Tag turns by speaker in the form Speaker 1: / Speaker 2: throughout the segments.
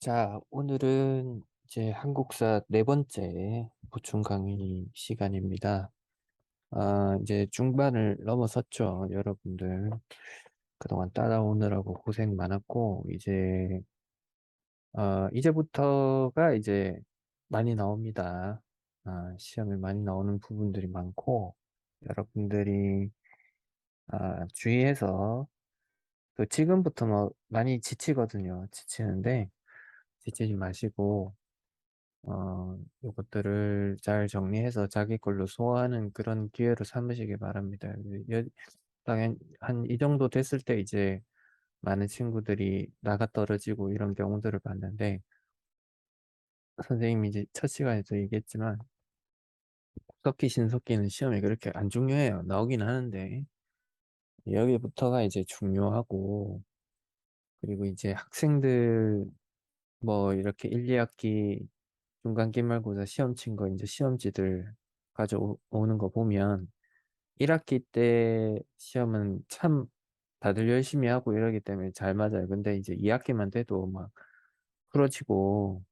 Speaker 1: 자, 오늘은 이제 한국사 네 번째 보충 강의 시간입니다. 이제 중반을 넘어섰죠. 여러분들 그동안 따라오느라고 고생 많았고, 이제부터가 이제 많이 나옵니다. 시험에 많이 나오는 부분들이 많고, 여러분들이 주의해서, 지금부터 뭐 많이 지치거든요. 지치는데, 지치지 마시고, 요것들을 잘 정리해서 자기 걸로 소화하는 그런 기회로 삼으시기 바랍니다. 당연 한 이 정도 됐을 때 이제 많은 친구들이 나가 떨어지고 이런 경우들을 봤는데, 선생님이 이제 첫 시간에도 얘기했지만 썩기 신속기는 시험에 그렇게 안 중요해요. 나오긴 하는데 여기부터가 이제 중요하고, 그리고 이제 학생들 뭐 이렇게 1, 2학기 중간 기말고사 시험 친 거 이제 시험지들 가져오는 거 보면 1학기 때 시험은 참 다들 열심히 하고 이러기 때문에 잘 맞아요. 근데 이제 2학기만 돼도 막 풀어지고,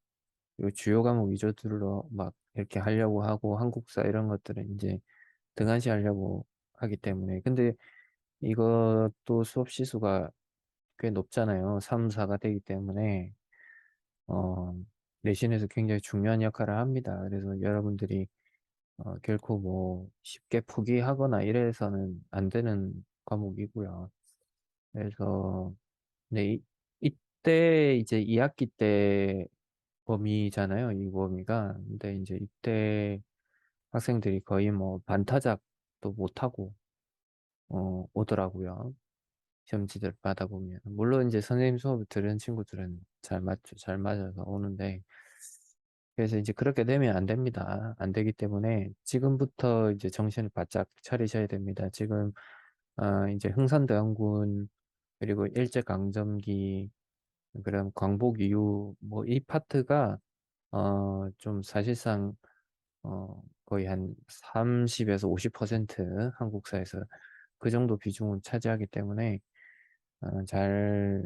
Speaker 1: 요 주요 과목 위주로 막 이렇게 하려고 하고, 한국사 이런 것들은 이제 등한시하려고 하기 때문에. 근데 이것도 수업 시수가 꽤 높잖아요. 3, 4가 되기 때문에 어 내신에서 굉장히 중요한 역할을 합니다. 그래서 여러분들이 결코 뭐 쉽게 포기하거나 이래서는 안 되는 과목이고요. 그래서 네, 이때 이제 2학기 때 범위잖아요, 이 범위가. 근데 이제 이때 학생들이 거의 뭐 반타작도 못하고 오더라고요. 시험지들 받아보면. 물론 이제 선생님 수업을 들은 친구들은 잘 맞죠. 잘 맞아서 오는데, 그래서 이제 그렇게 되면 안 됩니다. 안 되기 때문에 지금부터 이제 정신을 바짝 차리셔야 됩니다. 지금 이제 흥선대원군, 그리고 일제강점기, 그런 광복 이후 뭐 이 파트가 좀 사실상 거의 한 30에서 50% 한국사에서 그 정도 비중을 차지하기 때문에 잘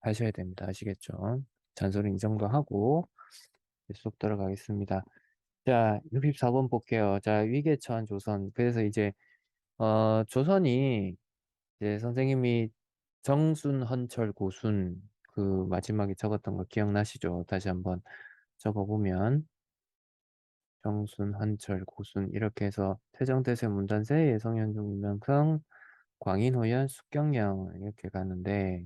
Speaker 1: 하셔야 됩니다. 아시겠죠? 잔소리 이 정도 하고 쏙 들어가겠습니다. 자, 64번 볼게요. 자, 위계처한 조선. 그래서 이제 조선이 이제 선생님이 정순, 헌철, 고순 그 마지막에 적었던 거 기억나시죠? 다시 한번 적어보면 정순, 헌철, 고순 이렇게 해서 태정대세, 문단세, 예성현종, 이명성, 광인호연, 숙경영 이렇게 가는데,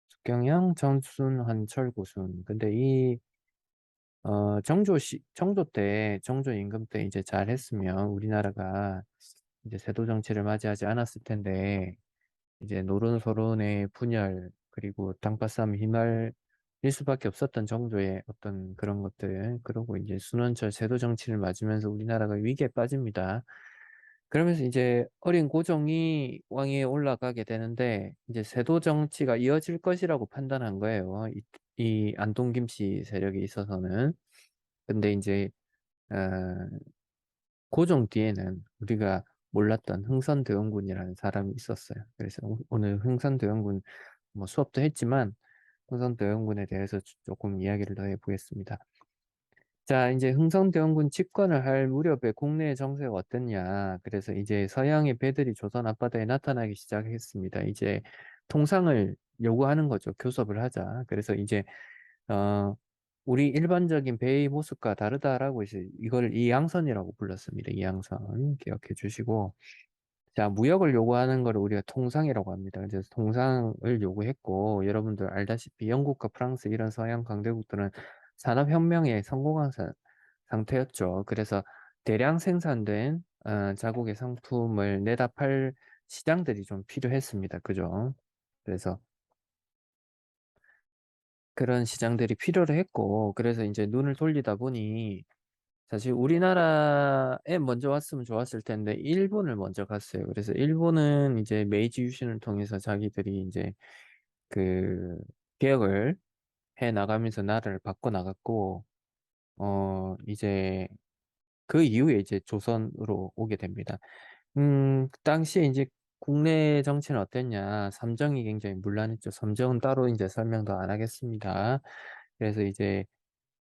Speaker 1: 숙경영, 정순, 헌철, 고순. 근데 이 정조 때, 정조 임금 때 이제 잘했으면 우리나라가 이제 세도 정치를 맞이하지 않았을 텐데, 이제 노론소론의 분열, 그리고 당파싸움이 휘말릴 수밖에 없었던 정도의 어떤 그런 것들, 그리고 이제 순원철 세도 정치를 맞으면서 우리나라가 위기에 빠집니다. 그러면서 이제 어린 고종이 왕위에 올라가게 되는데, 이제 세도 정치가 이어질 것이라고 판단한 거예요. 이 안동 김씨 세력에 있어서는. 근데 이제 어, 고종 뒤에는 우리가 몰랐던 흥선대원군이라는 사람이 있었어요. 그래서 오늘 흥선대원군 뭐 수업도 했지만 흥선대원군에 대해서 조금 이야기를 더 해보겠습니다. 자, 이제 흥선대원군 집권을 할 무렵에 국내의 정세가 어땠냐. 그래서 이제 서양의 배들이 조선 앞바다에 나타나기 시작했습니다. 이제 통상을 요구하는 거죠. 교섭을 하자. 그래서 이제 어, 우리 일반적인 배의 모습과 다르다라고 이제 이걸 이양선이라고 불렀습니다. 이양선 기억해 주시고, 자, 무역을 요구하는 걸 우리가 통상이라고 합니다. 그래서 통상을 요구했고, 여러분들 알다시피 영국과 프랑스 이런 서양 강대국들은 산업혁명에 성공한 상태였죠. 그래서 대량 생산된 자국의 상품을 내다 팔 시장들이 좀 필요했습니다. 그죠? 그래서 그런 시장들이 필요로 했고, 그래서 이제 눈을 돌리다 보니 사실 우리나라에 먼저 왔으면 좋았을 텐데 일본을 먼저 갔어요. 그래서 일본은 이제 메이지 유신을 통해서 자기들이 이제 그 개혁을 해 나가면서 나라를 바꿔 나갔고, 이제 그 이후에 이제 조선으로 오게 됩니다. 그 당시에 이제 국내 정치는 어땠냐. 삼정이 굉장히 문란했죠. 삼정은 따로 이제 설명도 안 하겠습니다. 그래서 이제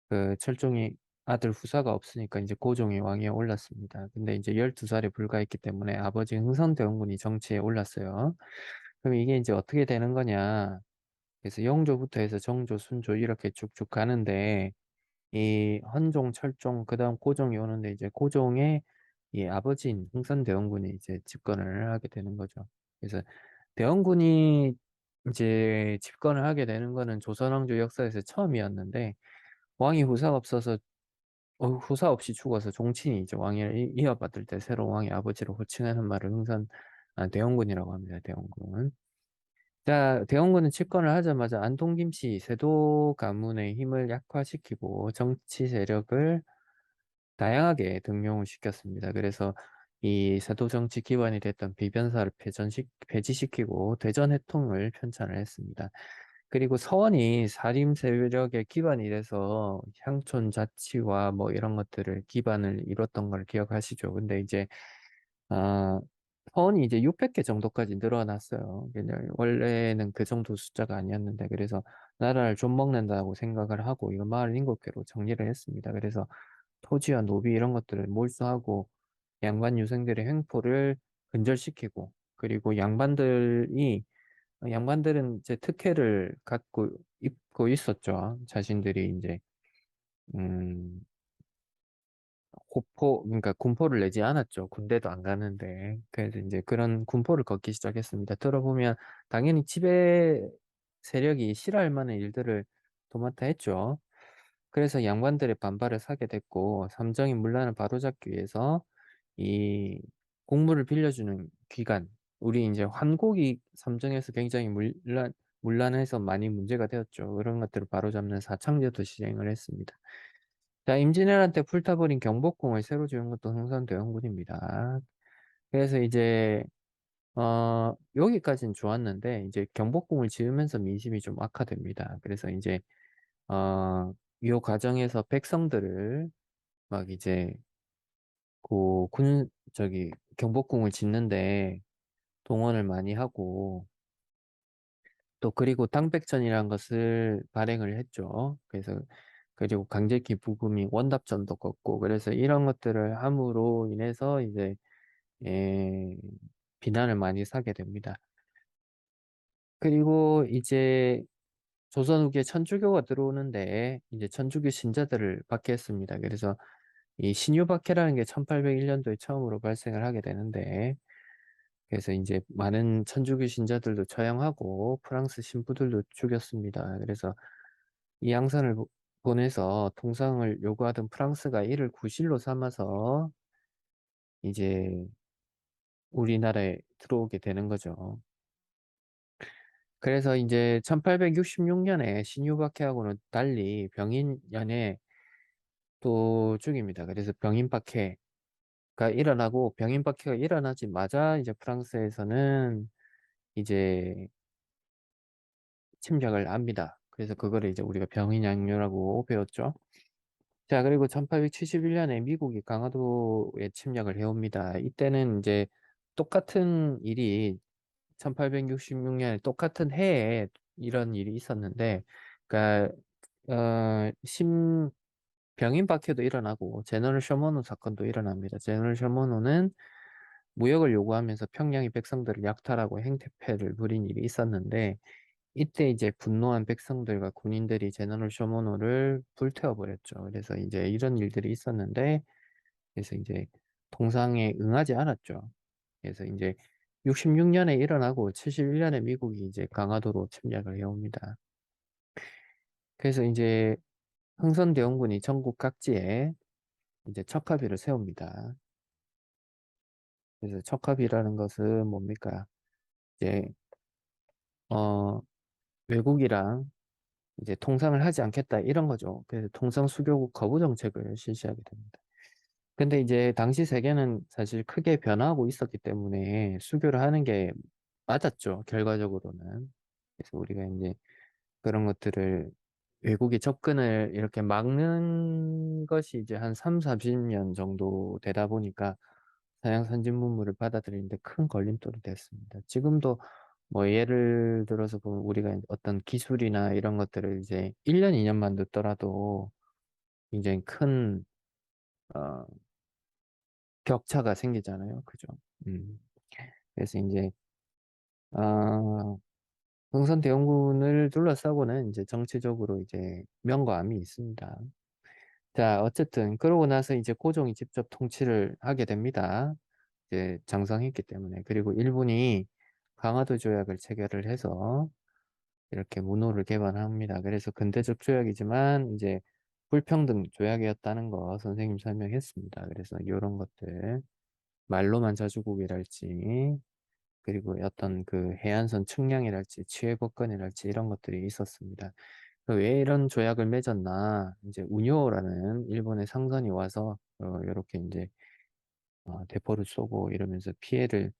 Speaker 1: 그 철종이 아들 후사가 없으니까 이제 고종이 왕위에 올랐습니다. 근데 이제 12살에 불과했기 때문에 아버지 흥선대원군이 정치에 올랐어요. 그럼 이게 이제 어떻게 되는 거냐. 그래서 영조부터 해서 정조, 순조 이렇게 쭉쭉 가는데 이 헌종, 철종, 그다음 고종이 오는데 이제 고종의 이 아버지인 흥선대원군이 이제 집권을 하게 되는 거죠. 그래서 대원군이 이제 집권을 하게 되는 거는 조선 왕조 역사에서 처음이었는데 왕이 후사가 없어서 후사 없이 죽어서 종친이 이제 왕위를 이어받을 때 새로 왕의 아버지로 호칭하는 말을 대원군이라고 합니다. 대원군. 자, 대원군은 집권을 하자마자 안동 김씨 세도 가문의 힘을 약화시키고 정치 세력을 다양하게 등용을 시켰습니다. 그래서 이 세도 정치 기반이 됐던 비변사를 폐지시키고 대전 해통을 편찬을 했습니다. 그리고 서원이 사림 세력의 기반이 돼서 향촌 자치와 뭐 이런 것들을 기반을 이뤘던 걸 기억하시죠. 근데 이제 아, 서원이 이제 600개 정도까지 늘어났어요. 그냥 원래는 그 정도 숫자가 아니었는데 그래서 나라를 좀 먹는다고 생각을 하고 이거 마을 7개로 정리를 했습니다. 그래서 토지와 노비 이런 것들을 몰수하고 양반 유생들의 횡포를 근절시키고 그리고 양반들은 이제 특혜를 갖고 입고 있었죠. 자신들이 이제 음 그러니까 군포를 내지 않았죠. 군대도 안 가는데. 그래서 이제 그런 군포를 걷기 시작했습니다. 들어보면 당연히 지배 세력이 싫어할 만한 일들을 도맡아 했죠. 그래서 양반들의 반발을 사게 됐고 삼정의 문란을 바로잡기 위해서 이 공물을 빌려주는 기관 우리 이제 환곡이 삼정에서 굉장히 문란해서 많이 문제가 되었죠. 그런 것들을 바로잡는 사창제도 시행을 했습니다. 자, 임진왜란 때 불타버린 경복궁을 새로 지은 것도 흥선대원군입니다. 그래서 이제 여기까지는 좋았는데 이제 경복궁을 지으면서 민심이 좀 악화됩니다. 그래서 이제 이 과정에서 백성들을 막 이제 저기 경복궁을 짓는데 동원을 많이 하고 또 그리고 당백전이라는 것을 발행을 했죠. 그래서 그리고 강제키 부금이 원답전도 걷고 그래서 이런 것들을 함으로 인해서 이제 에, 비난을 많이 사게 됩니다. 그리고 이제 조선 후기에 천주교가 들어오는데 이제 천주교 신자들을 박해했습니다. 그래서 이 신유박해라는 게 1801년도에 처음으로 발생을 하게 되는데 그래서 이제 많은 천주교 신자들도 처형하고 프랑스 신부들도 죽였습니다. 그래서 이 양산을 보내서 통상을 요구하던 프랑스가 이를 구실로 삼아서 이제 우리나라에 들어오게 되는 거죠. 그래서 이제 1866년에 신유박해하고는 달리 병인년에 또 죽입니다. 그래서 병인박해가 일어나고 병인박해가 일어나자마자 이제 프랑스에서는 이제 침략을 합니다. 그래서 그거를 이제 우리가 병인양요라고 배웠죠. 자, 그리고 1871년에 미국이 강화도에 침략을 해옵니다. 이때는 이제 똑같은 일이 1866년에 똑같은 해에 이런 일이 있었는데, 그러니까 병인 박해도 일어나고 제너럴 셔먼호 사건도 일어납니다. 제너럴 셔먼호는 무역을 요구하면서 평양의 백성들을 약탈하고 행태폐를 부린 일이 있었는데, 이때 이제 분노한 백성들과 군인들이 제너럴 쇼모노를 불태워버렸죠. 그래서 이제 이런 일들이 있었는데, 그래서 이제 통상에 응하지 않았죠. 그래서 이제 66년에 일어나고 71년에 미국이 이제 강화도로 침략을 해옵니다. 그래서 이제 흥선대원군이 전국 각지에 이제 척화비를 세웁니다. 그래서 척화비라는 것은 뭡니까? 이제 어 외국이랑 이제 통상을 하지 않겠다 이런 거죠. 그래서 통상 수교국 거부 정책을 실시하게 됩니다. 근데 이제 당시 세계는 사실 크게 변화하고 있었기 때문에 수교를 하는 게 맞았죠. 결과적으로는. 그래서 우리가 이제 그런 것들을 외국의 접근을 이렇게 막는 것이 이제 한 3, 40년 정도 되다 보니까 서양 선진 문물을 받아들이는데 큰 걸림돌이 됐습니다. 지금도 뭐 예를 들어서 보면 우리가 어떤 기술이나 이런 것들을 이제 1 년, 2 년만 늦더라도 굉장히 큰 어 격차가 생기잖아요. 그죠? 음. 그래서 인제 아 흥선대원군을 둘러싸고는 이제 정치적으로 이제 명과 암이 있습니다. 자 어쨌든 그러고 나서 이제 고종이 직접 통치를 하게 됩니다. 이제 장성했기 때문에. 그리고 일본이 강화도 조약을 체결을 해서 이렇게 문호를 개방합니다. 그래서 근대적 조약이지만 이제 불평등 조약이었다는 거 선생님 설명했습니다. 그래서 요런 것들 말로만 자주국이랄지 그리고 어떤 그 해안선 측량이랄지 치외법권이랄지 이런 것들이 있었습니다. 왜 이런 조약을 맺었나 이제 운요라는 일본의 상선이 와서 요렇게 인제 대포를 쏘고 이러면서 피해를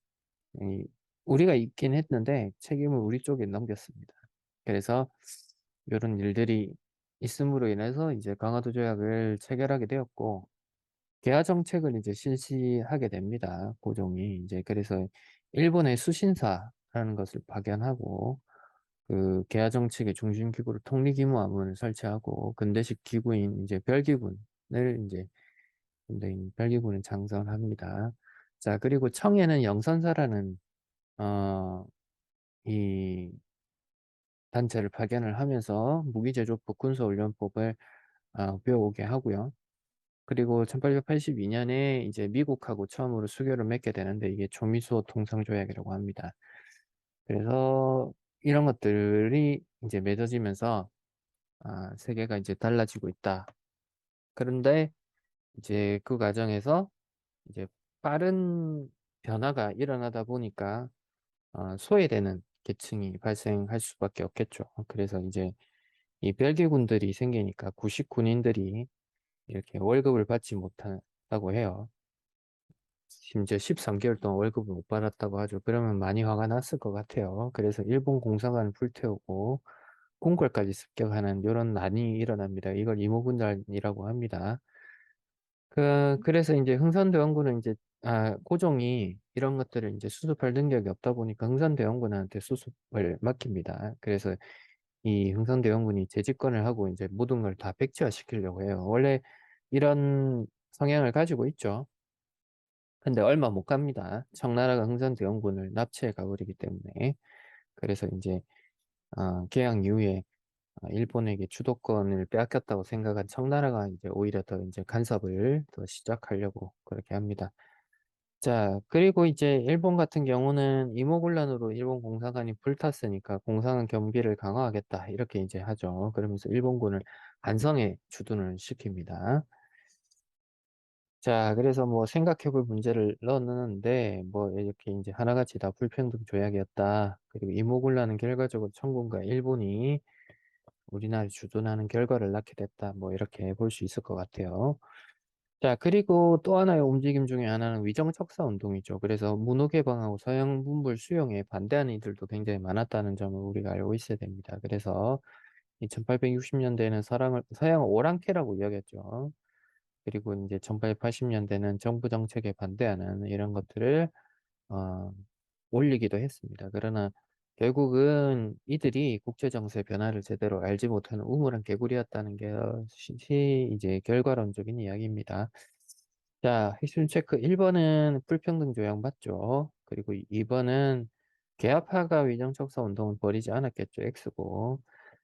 Speaker 1: 이 우리가 입긴 했는데 책임을 우리 쪽에 넘겼습니다. 그래서 요런 일들이 있음으로 인해서 이제 강화도 조약을 체결하게 되었고 개화 정책을 이제 실시하게 됩니다. 고종이 이제 그래서 일본의 수신사라는 것을 파견하고 그 개화 정책의 중심 기구로 통리기무함을 설치하고 근대식 기구인 이제 별기군을 인제 군대인 별기군을 장성합니다. 자 그리고 청해는 영선사라는 어 이 단체를 파견을 하면서 무기제조법, 군사훈련법을 배워오게 하고요. 그리고 1882 년에 이제 미국하고 처음으로 수교를 맺게 되는데 이게 조미수호 통상조약이라고 합니다. 그래서 이런 것들이 이제 맺어지면서 세계가 이제 달라지고 있다. 그런데 이제 그 과정에서 이제 빠른 변화가 일어나다 보니까 소외되는 계층이 발생할 수밖에 없겠죠. 그래서 이제 이 별개군들이 생기니까 구식 군인들이 이렇게 월급을 받지 못한다고 해요. 심지어 13개월 동안 월급을 못 받았다고 하죠. 그러면 많이 화가 났을 것 같아요. 그래서 일본 공사관을 불태우고 궁궐까지 습격하는 요런 난이 일어납니다. 이걸 이모군단이라고 합니다. 그래서 인제 흥선대원군은 인제 고종이 이런 것들을 인제 수습할 능력이 없다 보니까 흥선대원군한테 수습을 맡깁니다. 그래서 이 흥선대원군이 재집권을 하고 인제 모든 걸 다 백지화시키려고 해요. 원래 이런 성향을 가지고 있죠. 근데 얼마 못 갑니다. 청나라가 흥선대원군을 납치해 가 버리기 때문에. 그래서 인제 개항 이후에 일본에게 주도권을 빼앗겼다고 생각한 청나라가 이제 오히려 더 인제 간섭을 더 시작하려고 그렇게 합니다. 자 그리고 이제 일본 같은 경우는 이모군란으로 일본 공사관이 불탔으니까 "공사관 경비를 강화하겠다." 이렇게 이제 하죠. 그러면서 일본군을 안성에 주둔을 시킵니다. 자 그래서 뭐 생각해 볼 문제를 넣었는데 뭐 이렇게 인제 하나같이 다 불평등 조약이었다. 그리고 이모군란은 결과적으로 청군과 일본이 우리나라에 주둔하는 결과를 낳게 됐다. 뭐 이렇게 볼 수 있을 것 같아요. 자 그리고 또 하나의 움직임 중에 하나는 위정척사 운동이죠. 그래서 문호 개방하고 서양 문물 수용에 반대하는 이들도 굉장히 많았다는 점을 우리가 알고 있어야 됩니다. 그래서 이 1860 년대에는 서양을 오랑캐라고 여겼죠. 그리고 인제 1880 년대는 정부 정책에 반대하는 이런 것들을 어 올리기도 했습니다. 그러나 결국은 이들이 국제 정세 변화를 제대로 알지 못하는 우물한 개구리였다는 것이 이제 결과론적인 이야기입니다. 자 핵심 체크 1 번은 불평등 조약 맞죠. 그리고 2 번은 계합화가 위정척사 운동을 벌이지 않았겠죠. X고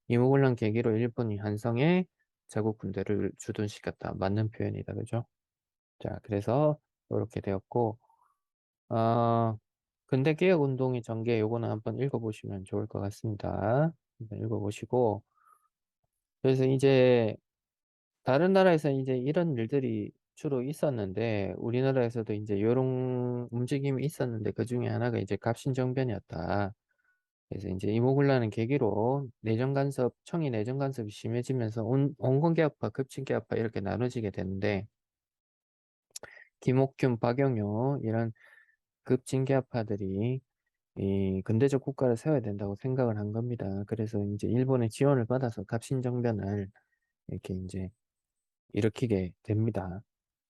Speaker 1: 이모군란 계기로 일본이 한성에 자국 군대를 주둔시켰다. 맞는 표현이다. 그죠? 자 그래서 요렇게 되었고 어 근대 개혁 운동의 전개 요거는 한번 읽어 보시면 좋을 것 같습니다. 한번 읽어 보시고 그래서 이제 다른 나라에서 이제 이런 일들이 주로 있었는데 우리나라에서도 인제 요런 움직임이 있었는데 그중에 하나가 이제 갑신정변이었다. 그래서 인제 이모군란을 계기로 내정 간섭 청이 내정 간섭이 심해지면서 온건개혁파, 급진개혁파 이렇게 나눠지게 되는데 김옥균, 박영효 이런 급진개혁파들이 이 근대적 국가를 세워야 된다고 생각을 한 겁니다. 그래서 인제 일본의 지원을 받아서 갑신정변을 이렇게 인제 일으키게 됩니다.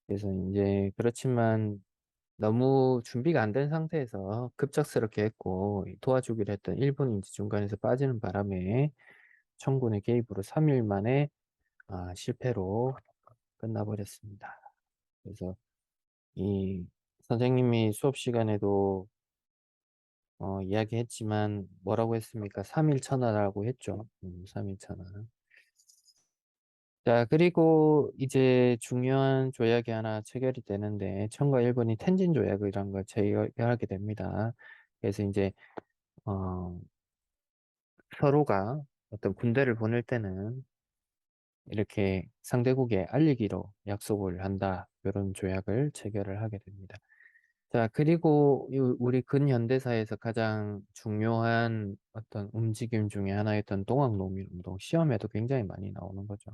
Speaker 1: 그래서 인제 그렇지만 너무 준비가 안 된 상태에서 급작스럽게 했고 도와주기로 했던 일본이 이제 중간에서 빠지는 바람에 청군의 개입으로 3일 만에 실패로 끝나버렸습니다. 그래서 이 선생님이 수업 시간에도 이야기했지만 뭐라고 했습니까? 3일 천하라고 했죠. 3일 천하. 자, 그리고 이제 중요한 조약이 하나 체결이 되는데, 청과 일본이 텐진 조약이라는 걸 체결하게 됩니다. 그래서 이제, 어, 서로가 어떤 군대를 보낼 때는 이렇게 상대국에 알리기로 약속을 한다. 이런 조약을 체결을 하게 됩니다. 자, 그리고 우리 근현대사에서 가장 중요한 어떤 움직임 중에 하나였던 동학농민운동, 시험에도 굉장히 많이 나오는 거죠.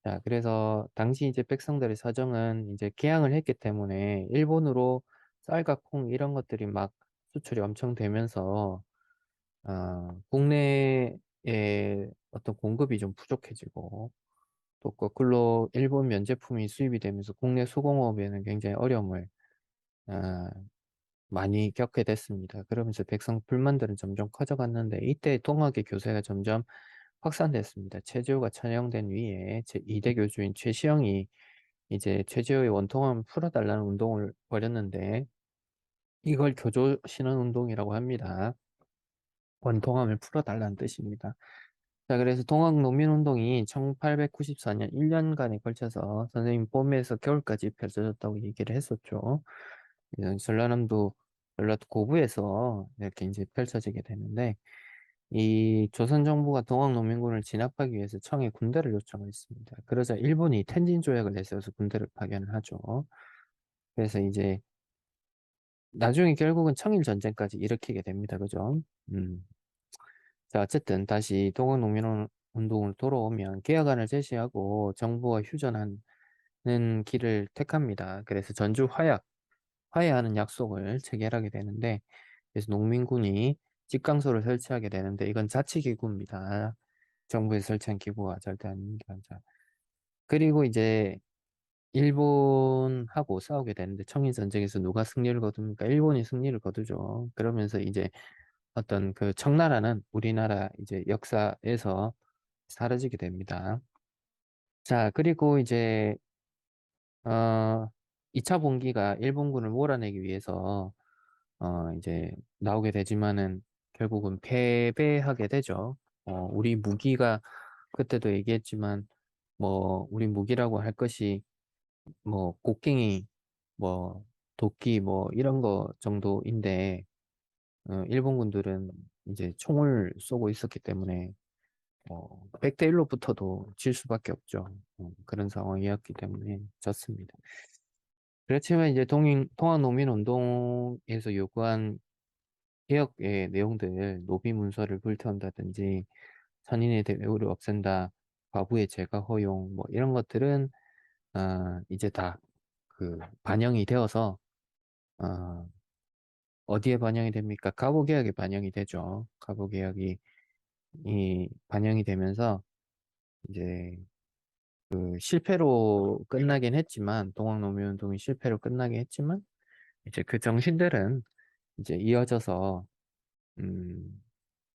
Speaker 1: 자, 그래서 당시 이제 백성들의 사정은 이제 개항을 했기 때문에 일본으로 쌀과 콩 이런 것들이 막 수출이 엄청 되면서 국내에 어떤 공급이 좀 부족해지고 또 거꾸로 일본 면제품이 수입이 되면서 국내 수공업에는 굉장히 어려움을 어, 많이 겪게 됐습니다. 그러면서 백성 불만들은 점점 커져갔는데 이때 동학의 교세가 점점 확산됐습니다. 최지호가 천영된 위에 제2대 교주인 최시영이 이제 최지호의 원통함을 풀어달라는 운동을 벌였는데 이걸 교조 신원 운동이라고 합니다. 원통함을 풀어달라는 뜻입니다. 자, 그래서 동학농민운동이 1894년 1년간에 걸쳐서 선생님 봄에서 겨울까지 펼쳐졌다고 얘기를 했었죠. 전라남도 전라도 고부에서 이렇게 이제 펼쳐지게 되는데 이 조선 정부가 동학농민군을 진압하기 위해서 청에 군대를 요청했습니다. 그러자 일본이 텐진 조약을 내세워서 군대를 파견을 하죠. 그래서 이제 나중에 결국은 청일 전쟁까지 일으키게 됩니다. 그죠? 음. 자, 어쨌든 다시 동학농민운동을 돌아오면 개혁안을 제시하고 정부와 휴전하는 길을 택합니다. 그래서 전주 화해하는 약속을 체결하게 되는데 그래서 농민군이 직강소를 설치하게 되는데 이건 자치기구입니다. 정부에서 설치한 기구가 절대 아닙니다. 자, 그리고 이제 일본하고 싸우게 되는데 청일전쟁에서 누가 승리를 거둡니까? 일본이 승리를 거두죠. 그러면서 이제 어떤 그 청나라는 우리나라 이제 역사에서 사라지게 됩니다. 자, 그리고 이제 2차 봉기가 일본군을 몰아내기 위해서 이제 나오게 되지만은 결국은 패배하게 되죠. 우리 무기가 그때도 얘기했지만 뭐 우리 무기라고 할 것이 뭐 곡괭이 뭐 도끼 뭐 이런 거 정도인데 일본군들은 이제 총을 쏘고 있었기 때문에 100대 1로부터도 질 수밖에 없죠. 그런 상황이었기 때문에 졌습니다. 그렇지만 이제 통합농민운동에서 요구한 개혁의 내용들, 노비 문서를 불태운다든지 선인의 대우를 없앤다, 과부의 재가 허용, 뭐 이런 것들은 이제 다 그 반영이 되어서 어, 어디에 반영이 됩니까? 가보개혁에 반영이 되죠. 가보개혁이 이 반영이 되면서 이제 그 실패로 끝나긴 했지만 동학농민운동이 실패로 끝나긴 했지만 이제 그 정신들은 이제 이어져서 음,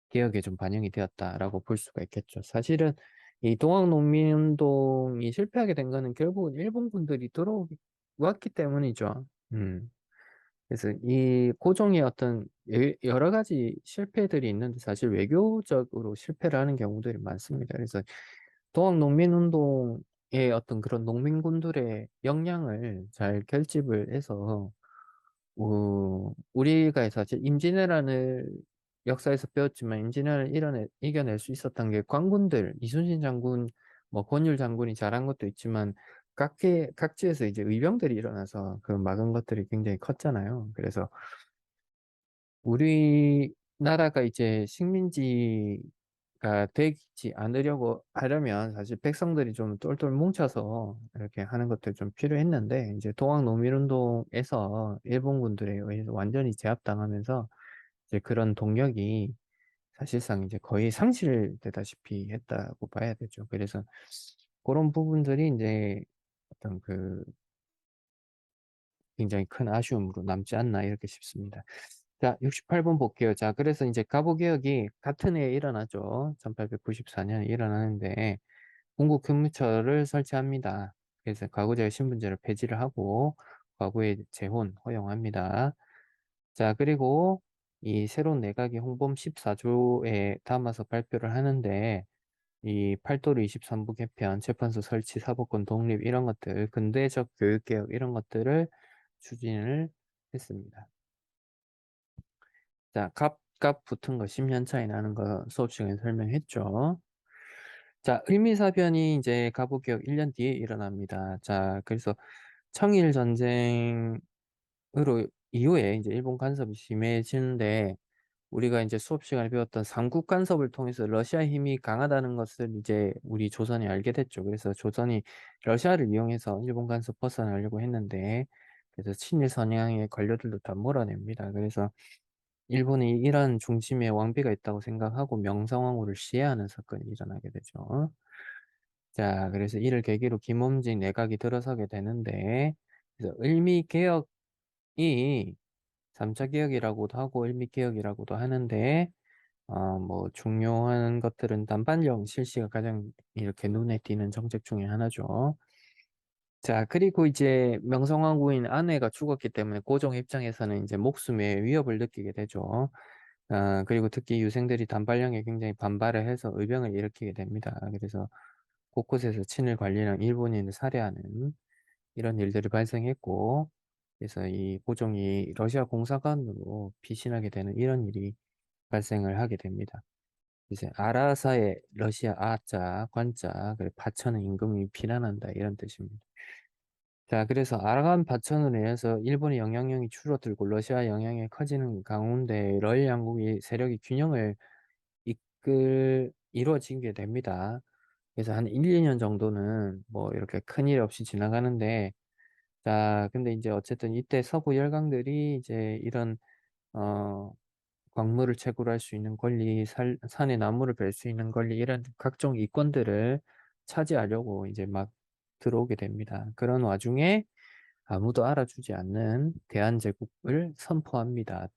Speaker 1: 개혁에 좀 반영이 되었다라고 볼 수가 있겠죠. 사실은 이 동학농민운동이 실패하게 된 거는 결국은 일본 군들이 들어왔기 때문이죠. 그래서 이 고종의 어떤 여러 가지 실패들이 있는데 사실 외교적으로 실패를 하는 경우들이 많습니다. 그래서 동학농민운동의 어떤 그런 농민군들의 역량을 잘 결집을 해서 우리가 사실 임진왜란을 역사에서 배웠지만 임진왜란을 이겨낼 수 있었던 게 관군들, 이순신 장군, 뭐 권율 장군이 잘한 것도 있지만 각지에서 이제 의병들이 일어나서 그 막은 것들이 굉장히 컸잖아요. 그래서 우리나라가 이제 식민지가 되지 않으려고 하려면 사실 백성들이 좀 똘똘 뭉쳐서 이렇게 하는 것들이 좀 필요했는데 이제 동학농민운동에서 일본군들에 의해서 완전히 제압당하면서 이제 그런 동력이 사실상 이제 거의 상실되다시피 했다고 봐야 되죠. 그래서 그런 부분들이 이제 어떤 그 굉장히 큰 아쉬움으로 남지 않나 이렇게 싶습니다. 자 68번 볼게요. 자 그래서 이제 가보개혁이 같은 해에 일어나죠. 1894년에 일어나는데 bun국근무처를 설치합니다. 그래서 과거제 신분제를 폐지를 하고 과거의 재혼 허용합니다. 자 그리고 이 새로운 내각이 홍범 14조에 담아서 발표를 하는데 이 팔도로 23부 개편, 재판소 설치, 사법권 독립 이런 것들, 근대적 교육개혁 이런 것들을 추진을 했습니다. 자, 갑갑 붙은 거 10년 차이 나는 거 수업 시간에 설명했죠. 자, 을미사변이 이제 갑오개혁 1년 뒤에 일어납니다. 자, 그래서 청일 전쟁으로 이후에 이제 일본 간섭이 심해지는데 우리가 이제 수업 시간에 배웠던 삼국 간섭을 통해서 러시아 힘이 강하다는 것을 이제 우리 조선이 알게 됐죠. 그래서 조선이 러시아를 이용해서 일본 간섭 벗어나려고 했는데 그래서 친일 선양의 관료들도 다 몰아냅니다. 그래서 일본이 이런 중심에 왕비가 있다고 생각하고 명성황후를 시해하는 사건이 일어나게 되죠. 자, 그래서 이를 계기로 김om진 내각이 들어서게 되는데 그래서 을미개혁이 3차 개혁이라고도 하고 을미개혁이라고도 하는데 뭐 중요한 것들은 단반령 실시가 가장 이렇게 눈에 띄는 정책 중에 하나죠. 자, 그리고 이제 명성황후인 아내가 죽었기 때문에 고종 입장에서는 이제 목숨의 위협을 느끼게 되죠. 그리고 특히 유생들이 단발령에 굉장히 반발을 해서 의병을 일으키게 됩니다. 그래서 곳곳에서 친일 관리랑 일본인을 살해하는 이런 일들이 발생했고, 그래서 이 고종이 러시아 공사관으로 피신하게 되는 이런 일이 발생을 하게 됩니다. 이제 아라사의 러시아 아자, 관자, 그리고 파천의 임금이 피난한다 이런 뜻입니다. 자, 그래서 아라간 파천으로 인해서 일본의 영향력이 줄어들고 러시아 영향이 커지는 가운데 러일 양국이 세력이 균형을 이루어지게 됩니다. 그래서 한 1, 2년 정도는 뭐 이렇게 큰일 없이 지나가는데, 자, 근데 이제 어쨌든 이때 서구 열강들이 이제 이런, 어, 광물을 채굴할 수 있는 권리, 산에 나무를 벨 수 있는 권리, 이런 각종 이권들을 차지하려고 이제 막 들어오게 됩니다. 그런 와중에 아무도 알아주지 않는 대한제국을 선포합니다.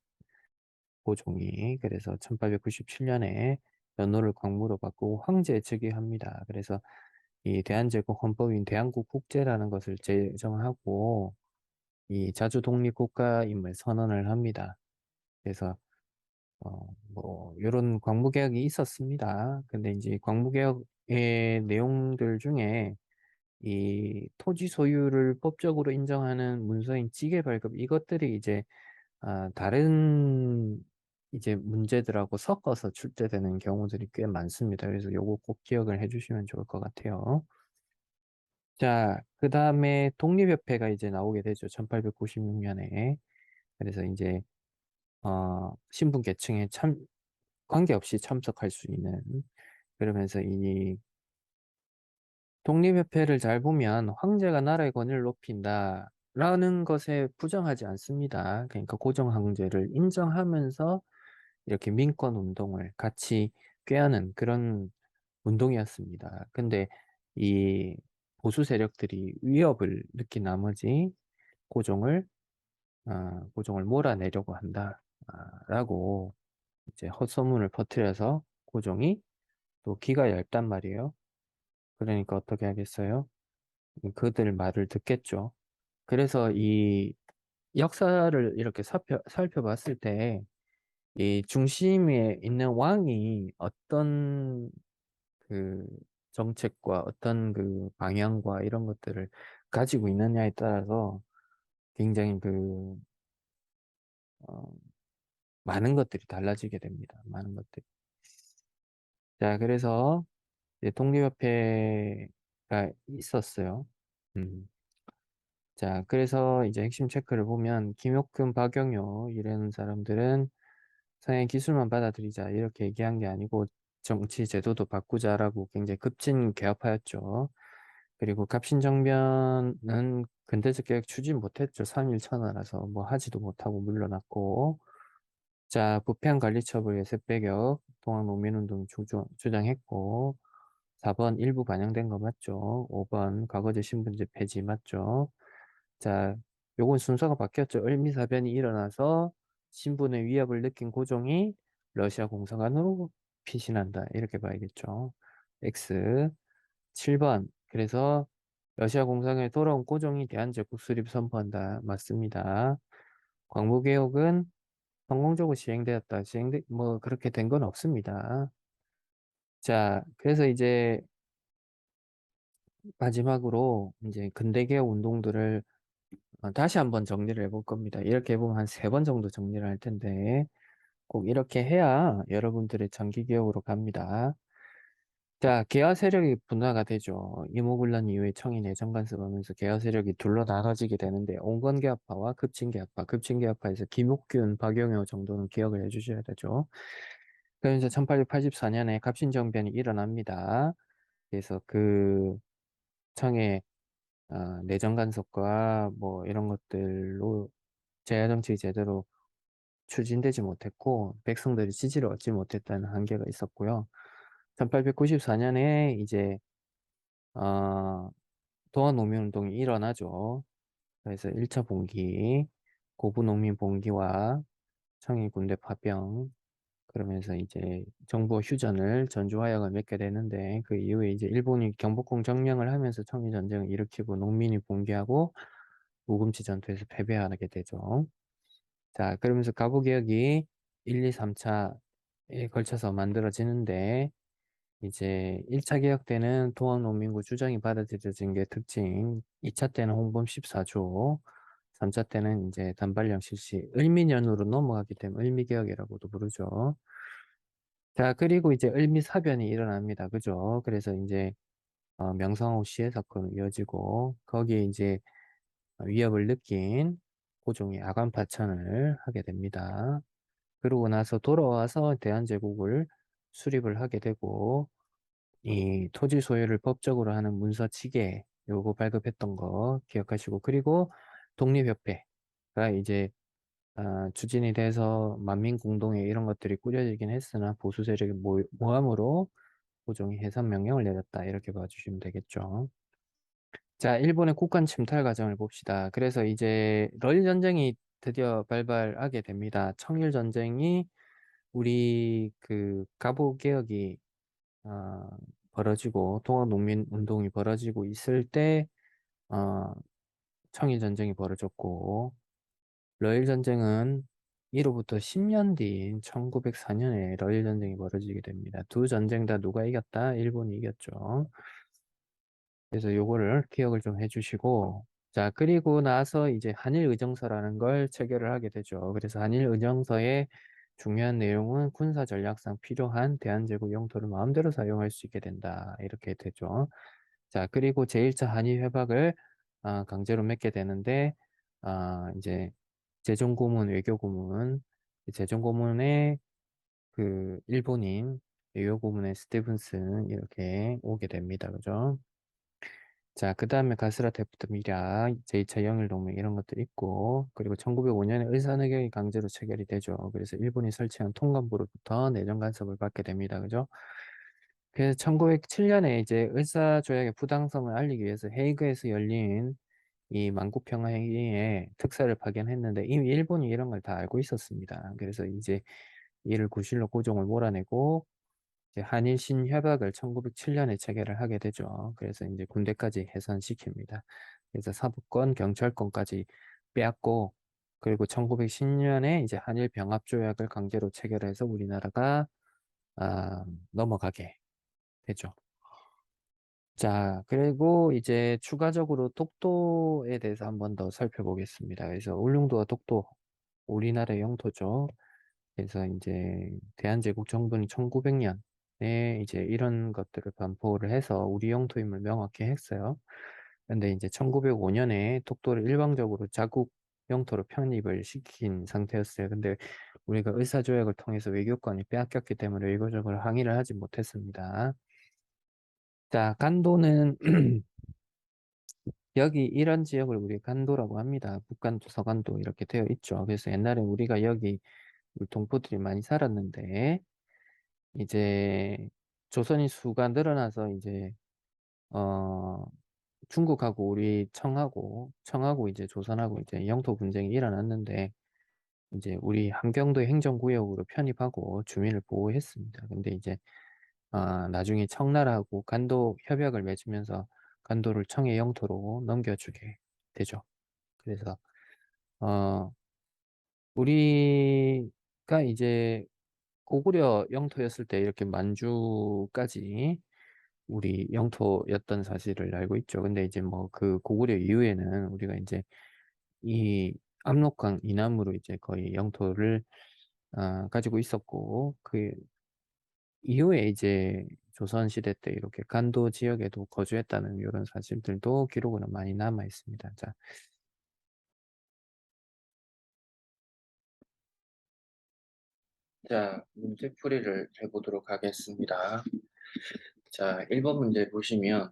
Speaker 1: 고종이. 그래서 1897년에 연호를 광무로 바꾸고 황제 즉위합니다. 그래서 이 대한제국 헌법인 대한국 국제라는 것을 제정하고 이 자주 독립 국가임을 선언을 합니다. 그래서 뭐 요런 광무개혁이 있었습니다. 근데 이제 광무개혁의 내용들 중에 이 토지 소유를 법적으로 인정하는 문서인 지계 발급 이것들이 이제 다른 이제 문제들하고 섞어서 출제되는 경우들이 꽤 많습니다. 그래서 요거 꼭 기억을 해주시면 좋을 것 같아요. 자, 그 다음에 독립협회가 이제 나오게 되죠. 1896년에. 그래서 이제, 신분 계층에 관계없이 참석할 수 있는, 그러면서 이 독립협회를 잘 보면 황제가 나라의 권위를 높인다. 라는 것에 부정하지 않습니다. 그러니까 고종 황제를 인정하면서 이렇게 민권 운동을 같이 꾀하는 그런 운동이었습니다. 근데 이 보수 세력들이 위협을 느낀 나머지 고종을 고종을 몰아내려고 한다. 라고 이제 헛소문을 퍼뜨려서 고종이 또 기가 얇단 말이에요. 그러니까 어떻게 하겠어요? 그들 말을 듣겠죠. 그래서 이 역사를 이렇게 살펴봤을 때 이 중심에 있는 왕이 어떤 그 정책과 어떤 그 방향과 이런 것들을 가지고 있느냐에 따라서 굉장히 어, 많은 것들이 달라지게 됩니다. 많은 것들이. 자, 그래서 이제 독립협회가 있었어요. 음. 자, 그래서 이제 핵심 체크를 보면 김옥금, 박영효 이런 사람들은 서양 기술만 받아들이자 이렇게 얘기한 게 아니고 정치 제도도 바꾸자라고 굉장히 급진 개혁파였죠. 그리고 갑신정변은 근대적 개혁 추진 못했죠. 3.1천하라서 뭐 하지도 못하고 물러났고 자 부패한 관리처벌 예습배격 동학농민운동 주장했고 4번 일부 반영된 거 맞죠? 5번 과거제 신분제 폐지 맞죠? 자 요건 순서가 바뀌었죠. 을미사변이 일어나서 신분의 위협을 느낀 고종이 러시아 공사관으로 피신한다. 이렇게 봐야겠죠. X. 7번. 그래서 러시아 공사관에 돌아온 고종이 대한제국 수립 선포한다. 맞습니다. 광무개혁은 성공적으로 시행되었다. 뭐 그렇게 된 건 없습니다. 자, 그래서 이제 마지막으로 이제 근대개혁 운동들을 다시 한번 정리를 해볼 겁니다. 이렇게 해보면 한 3번 정도 정리를 할 텐데 꼭 이렇게 해야 여러분들의 장기기억으로 갑니다. 자, 개화 세력이 분화가 되죠. 이모군란 이후에 청이 내정 간섭하면서 개화 세력이 둘로 나눠지게 되는데 온건개화파와 급진개화파, 급진개화파에서 김옥균, 박용효 정도는 기억을 해주셔야 되죠. 그래서 1884년에 갑신정변이 일어납니다. 그래서 그 청의 내정 간섭과 뭐 이런 것들로 제야정책이 제대로 추진되지 못했고 백성들이 지지를 얻지 못했다는 한계가 있었고요. 1894년에 이제 동학농민운동이 일어나죠. 그래서 1차 봉기, 고부농민 봉기와 청일 군대 파병, 그러면서 이제 정부 휴전을 전주화약을 맺게 되는데 그 이후에 이제 일본이 경복궁 점령을 하면서 청일 전쟁을 일으키고 농민이 봉기하고 우금치 전투에서 패배하게 되죠. 자, 그러면서 가부개혁이 1, 2, 3차에 걸쳐서 만들어지는데 이제 1차 개혁 때는 동학농민구 주장이 받아들여진 게 특징, 2차 때는 홍범 14조, 3차 때는 이제 단발령 실시, 을미년으로 넘어가기 때문에 을미개혁이라고도 부르죠. 자, 그리고 이제 을미사변이 일어납니다. 그죠? 그래서 이제 명성황후 시해 사건이 이어지고 거기에 이제 위협을 느낀 고종이 아간 파천을 하게 됩니다. 그러고 나서 돌아와서 대한제국을 수립을 하게 되고 이 토지 소유를 법적으로 하는 문서치계 요거 발급했던 거 기억하시고 그리고 독립협회가 이제 추진이 돼서 만민공동회 이런 것들이 꾸려지긴 했으나 보수 세력의 모함으로 고종이 해산 명령을 내렸다 이렇게 봐주시면 되겠죠. 자, 일본의 국간 침탈 과정을 봅시다. 그래서 이제 러일 전쟁이 드디어 발발하게 됩니다. 청일 전쟁이 우리 그 갑오 개혁이 어, 벌어지고 동학농민 운동이 벌어지고 있을 때 어, 청일 전쟁이 벌어졌고 러일 전쟁은 이로부터 10년 뒤인 1904년에 러일 전쟁이 벌어지게 됩니다. 두 전쟁 다 누가 이겼다? 일본이 이겼죠. 그래서 요거를 기억을 좀 해주시고 자 그리고 나서 이제 한일의정서라는 걸 체결을 하게 되죠. 그래서 한일의정서의 중요한 내용은 군사 전략상 필요한 대한제국 영토를 마음대로 사용할 수 있게 된다 이렇게 되죠. 자 그리고 제1차 한일 회박을 강제로 맺게 되는데 이제 재정고문 외교고문 재정고문의 그 일본인 외교고문의 스티븐슨 이렇게 오게 됩니다. 그죠? 자, 그 다음에 가스라 데프트 미략, 제2차 영일동맹 이런 것들 있고, 그리고 1905년에 을사늑약이 강제로 체결이 되죠. 그래서 일본이 설치한 통감부로부터 내정 간섭을 받게 됩니다. 그죠? 그래서 1907년에 이제 을사조약의 부당성을 알리기 위해서 헤이그에서 열린 이 만국평화회의에 특사를 파견했는데 이미 일본이 이런 걸 다 알고 있었습니다. 그래서 이제 이를 구실로 고종을 몰아내고 이제 한일 신협약을 1907년에 체결을 하게 되죠. 그래서 이제 군대까지 해산시킵니다. 그래서 사법권, 경찰권까지 빼앗고 그리고 1910년에 이제 한일 병합조약을 강제로 체결해서 우리나라가 넘어가게 되죠. 자, 그리고 이제 추가적으로 독도에 대해서 한 번 더 살펴보겠습니다. 그래서 울릉도와 독도, 우리나라의 영토죠. 그래서 이제 대한제국 정부는 1900년에 이제 이런 것들을 반포를 해서 우리 영토임을 명확히 했어요. 근데 이제 1905년에 독도를 일방적으로 자국 영토로 편입을 시킨 상태였어요. 근데 우리가 의사조약을 통해서 외교권이 빼앗겼기 때문에 외교적으로 항의를 하지 못했습니다. 자, 간도는 여기 이런 지역을 우리 간도라고 합니다. 북간도, 서간도 이렇게 되어 있죠. 그래서 옛날에 우리가 여기 동포들이 많이 살았는데 이제 조선인 수가 늘어나서 이제 어 중국하고 우리 청하고 이제 조선하고 이제 영토 분쟁이 일어났는데 이제 우리 함경도 행정구역으로 편입하고 주민을 보호했습니다. 근데 이제 나중에 청나라하고 간도 협약을 맺으면서 간도를 청의 영토로 넘겨주게 되죠. 그래서 어 우리가 이제 고구려 영토였을 때 이렇게 만주까지 우리 영토였던 사실을 알고 있죠. 근데 이제 뭐 그 고구려 이후에는 우리가 이제 이 압록강 이남으로 이제 거의 영토를 가지고 있었고, 그 이후에 이제 조선시대 때 이렇게 간도 지역에도 거주했다는 이런 사실들도 기록으로 많이 남아 있습니다. 자, 문제풀이를 해보도록 하겠습니다. 자, 1번 문제 보시면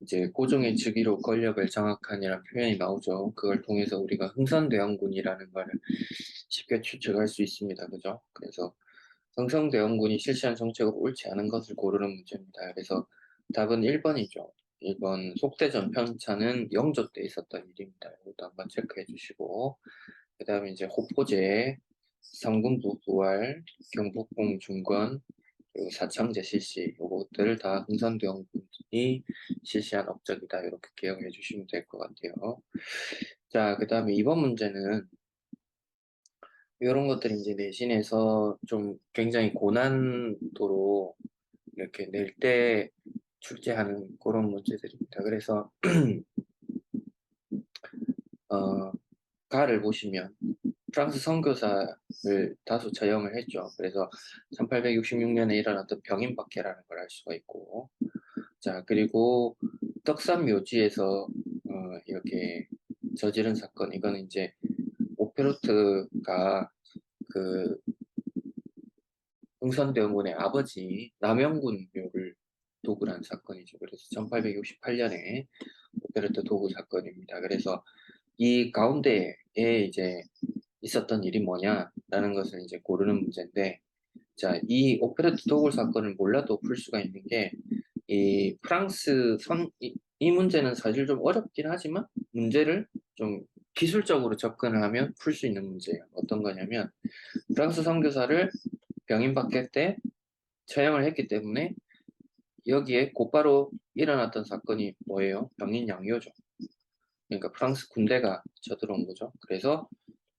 Speaker 1: 이제 고종의 즉위로 권력을 장악한이라는 표현이 나오죠. 그걸 통해서 우리가 흥선대원군이라는 걸 쉽게 추측할 수 있습니다. 그죠? 그래서 흥선대원군이 실시한 정책으로 옳지 않은 것을 고르는 문제입니다. 그래서 답은 1번이죠. 1번 속대전 편차는 영조 때 있었던 일입니다. 이것도 한번 체크해 주시고, 그 다음에 이제 호포제, 삼군부 부활, 경복궁 중건, 그리고 사창제 실시, 요것들을 다 흥선대원군이 실시한 업적이다. 이렇게 기억해 주시면 될 것 같아요. 자, 그 다음에 이번 문제는 이런 것들이 이제 내신에서 좀 굉장히 고난도로 이렇게 낼 때 출제하는 그런 문제들입니다. 그래서 어, 가를 보시면 프랑스 선교사를 다수 처형을 했죠. 그래서 1866년에 일어났던 병인박해라는 걸 알 수가 있고, 자, 그리고 떡산 묘지에서 이렇게 저지른 사건, 이거는 이제 오페로트가 그 흥선대원군의 아버지 남영군 묘를 도굴 한 사건이죠. 그래서 1868년에 오페로트 도굴 사건입니다. 그래서 이 가운데에 이제 있었던 일이 뭐냐라는 것을 이제 고르는 문제인데, 자, 이 오페레트 도굴 사건을 몰라도 풀 수가 있는 게, 이 프랑스 이 문제는 사실 좀 어렵긴 하지만 문제를 좀 기술적으로 접근을 하면 풀 수 있는 문제예요. 어떤 거냐면, 프랑스 선교사를 병인박해 때 처형을 했기 때문에 여기에 곧바로 일어났던 사건이 뭐예요? 병인 양요죠. 그러니까 프랑스 군대가 쳐들어온 거죠. 그래서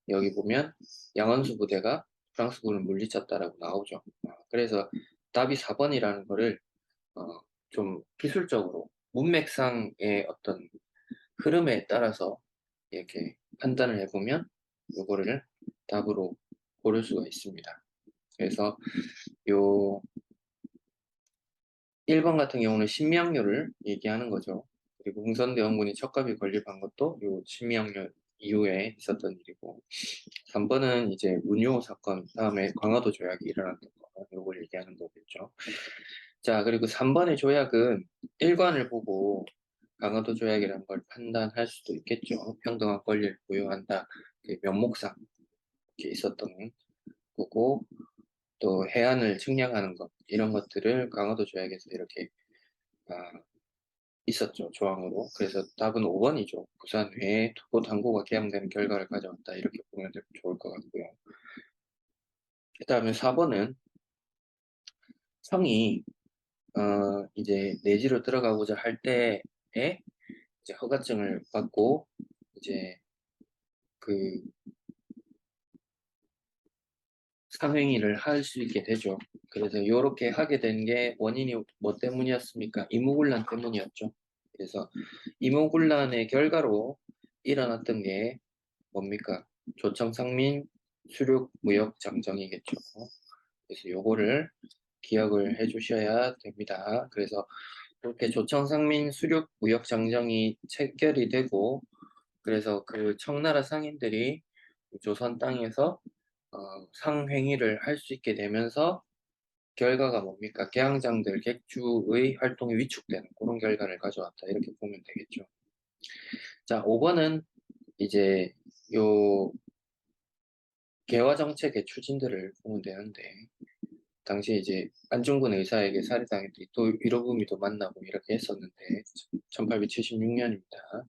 Speaker 1: 여기 보면 양원수 부대가 프랑스군을 물리쳤다라고 나오죠. 그래서 답이 4번이라는 거를 어, 좀 기술적으로 문맥상의 어떤 흐름에 따라서 이렇게 판단을 해보면 요거를 답으로 고를 수가 있습니다. 그래서 요 1번 같은 경우는 신미양요를 얘기하는 거죠. 그리고 흥선대원군이 척갑이 건립한 것도 요 신미양요 이후에 있었던 일이고, 3번은 이제 문요 사건 다음에 강화도 조약이 일어났던 거, 요걸 얘기하는 거겠죠. 자, 그리고 3번의 조약은 일관을 보고 강화도 조약이라는 걸 판단할 수도 있겠죠. 평등한 권리를 부여한다. 면목상 이렇게 있었던 거고, 또 해안을 측량하는 것, 이런 것들을 강화도 조약에서 이렇게 아, 있었죠. 조항으로. 그래서 답은 5번이죠. 부산 회에 투고 당고가 개항되는 결과를 가져왔다. 이렇게 보면 좋을 것 같고요. 그 다음에 4번은 성이 이제 내지로 들어가고자 할 때에 이제 허가증을 받고 이제 그 상행위를 할 수 있게 되죠. 그래서 이렇게 하게 된 게 원인이 뭐 때문이었습니까? 이모군란 때문이었죠. 그래서 이모군란의 결과로 일어났던 게 뭡니까? 조청상민 수륙 무역 장정이겠죠. 그래서 요거를 기억을 해 주셔야 됩니다. 그래서 그렇게 조청상민 수륙 무역 장정이 체결이 되고, 그래서 그 청나라 상인들이 조선 땅에서 상행위를 할 수 있게 되면서 결과가 뭡니까? 개항장들 객주의 활동이 위축되는 그런 결과를 가져왔다. 이렇게 보면 되겠죠. 자, 5번은 이제 요 개화 정책의 추진들을 보면 되는데, 당시에 이제 안중근 의사에게 살해당했더니 또 위로부미도 만나고 이렇게 했었는데 1876년입니다.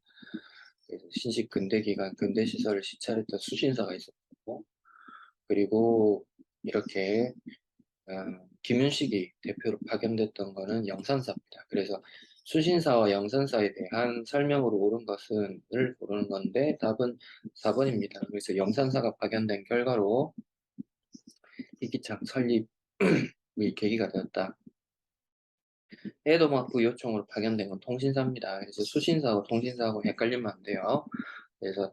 Speaker 1: 그래서 신식 근대기관 근대시설을 시찰했던 수신사가 있었고, 그리고 이렇게 김윤식이 대표로 파견됐던 거는 영산사입니다. 그래서 수신사와 영산사에 대한 설명으로 옳은 것은을 고르는 건데 답은 4번입니다. 그래서 영산사가 파견된 결과로 이기창 설립이 계기가 되었다. 해외도마부 요청으로 파견된 건 통신사입니다. 그래서 수신사하고 통신사하고 헷갈리면 안 돼요. 그래서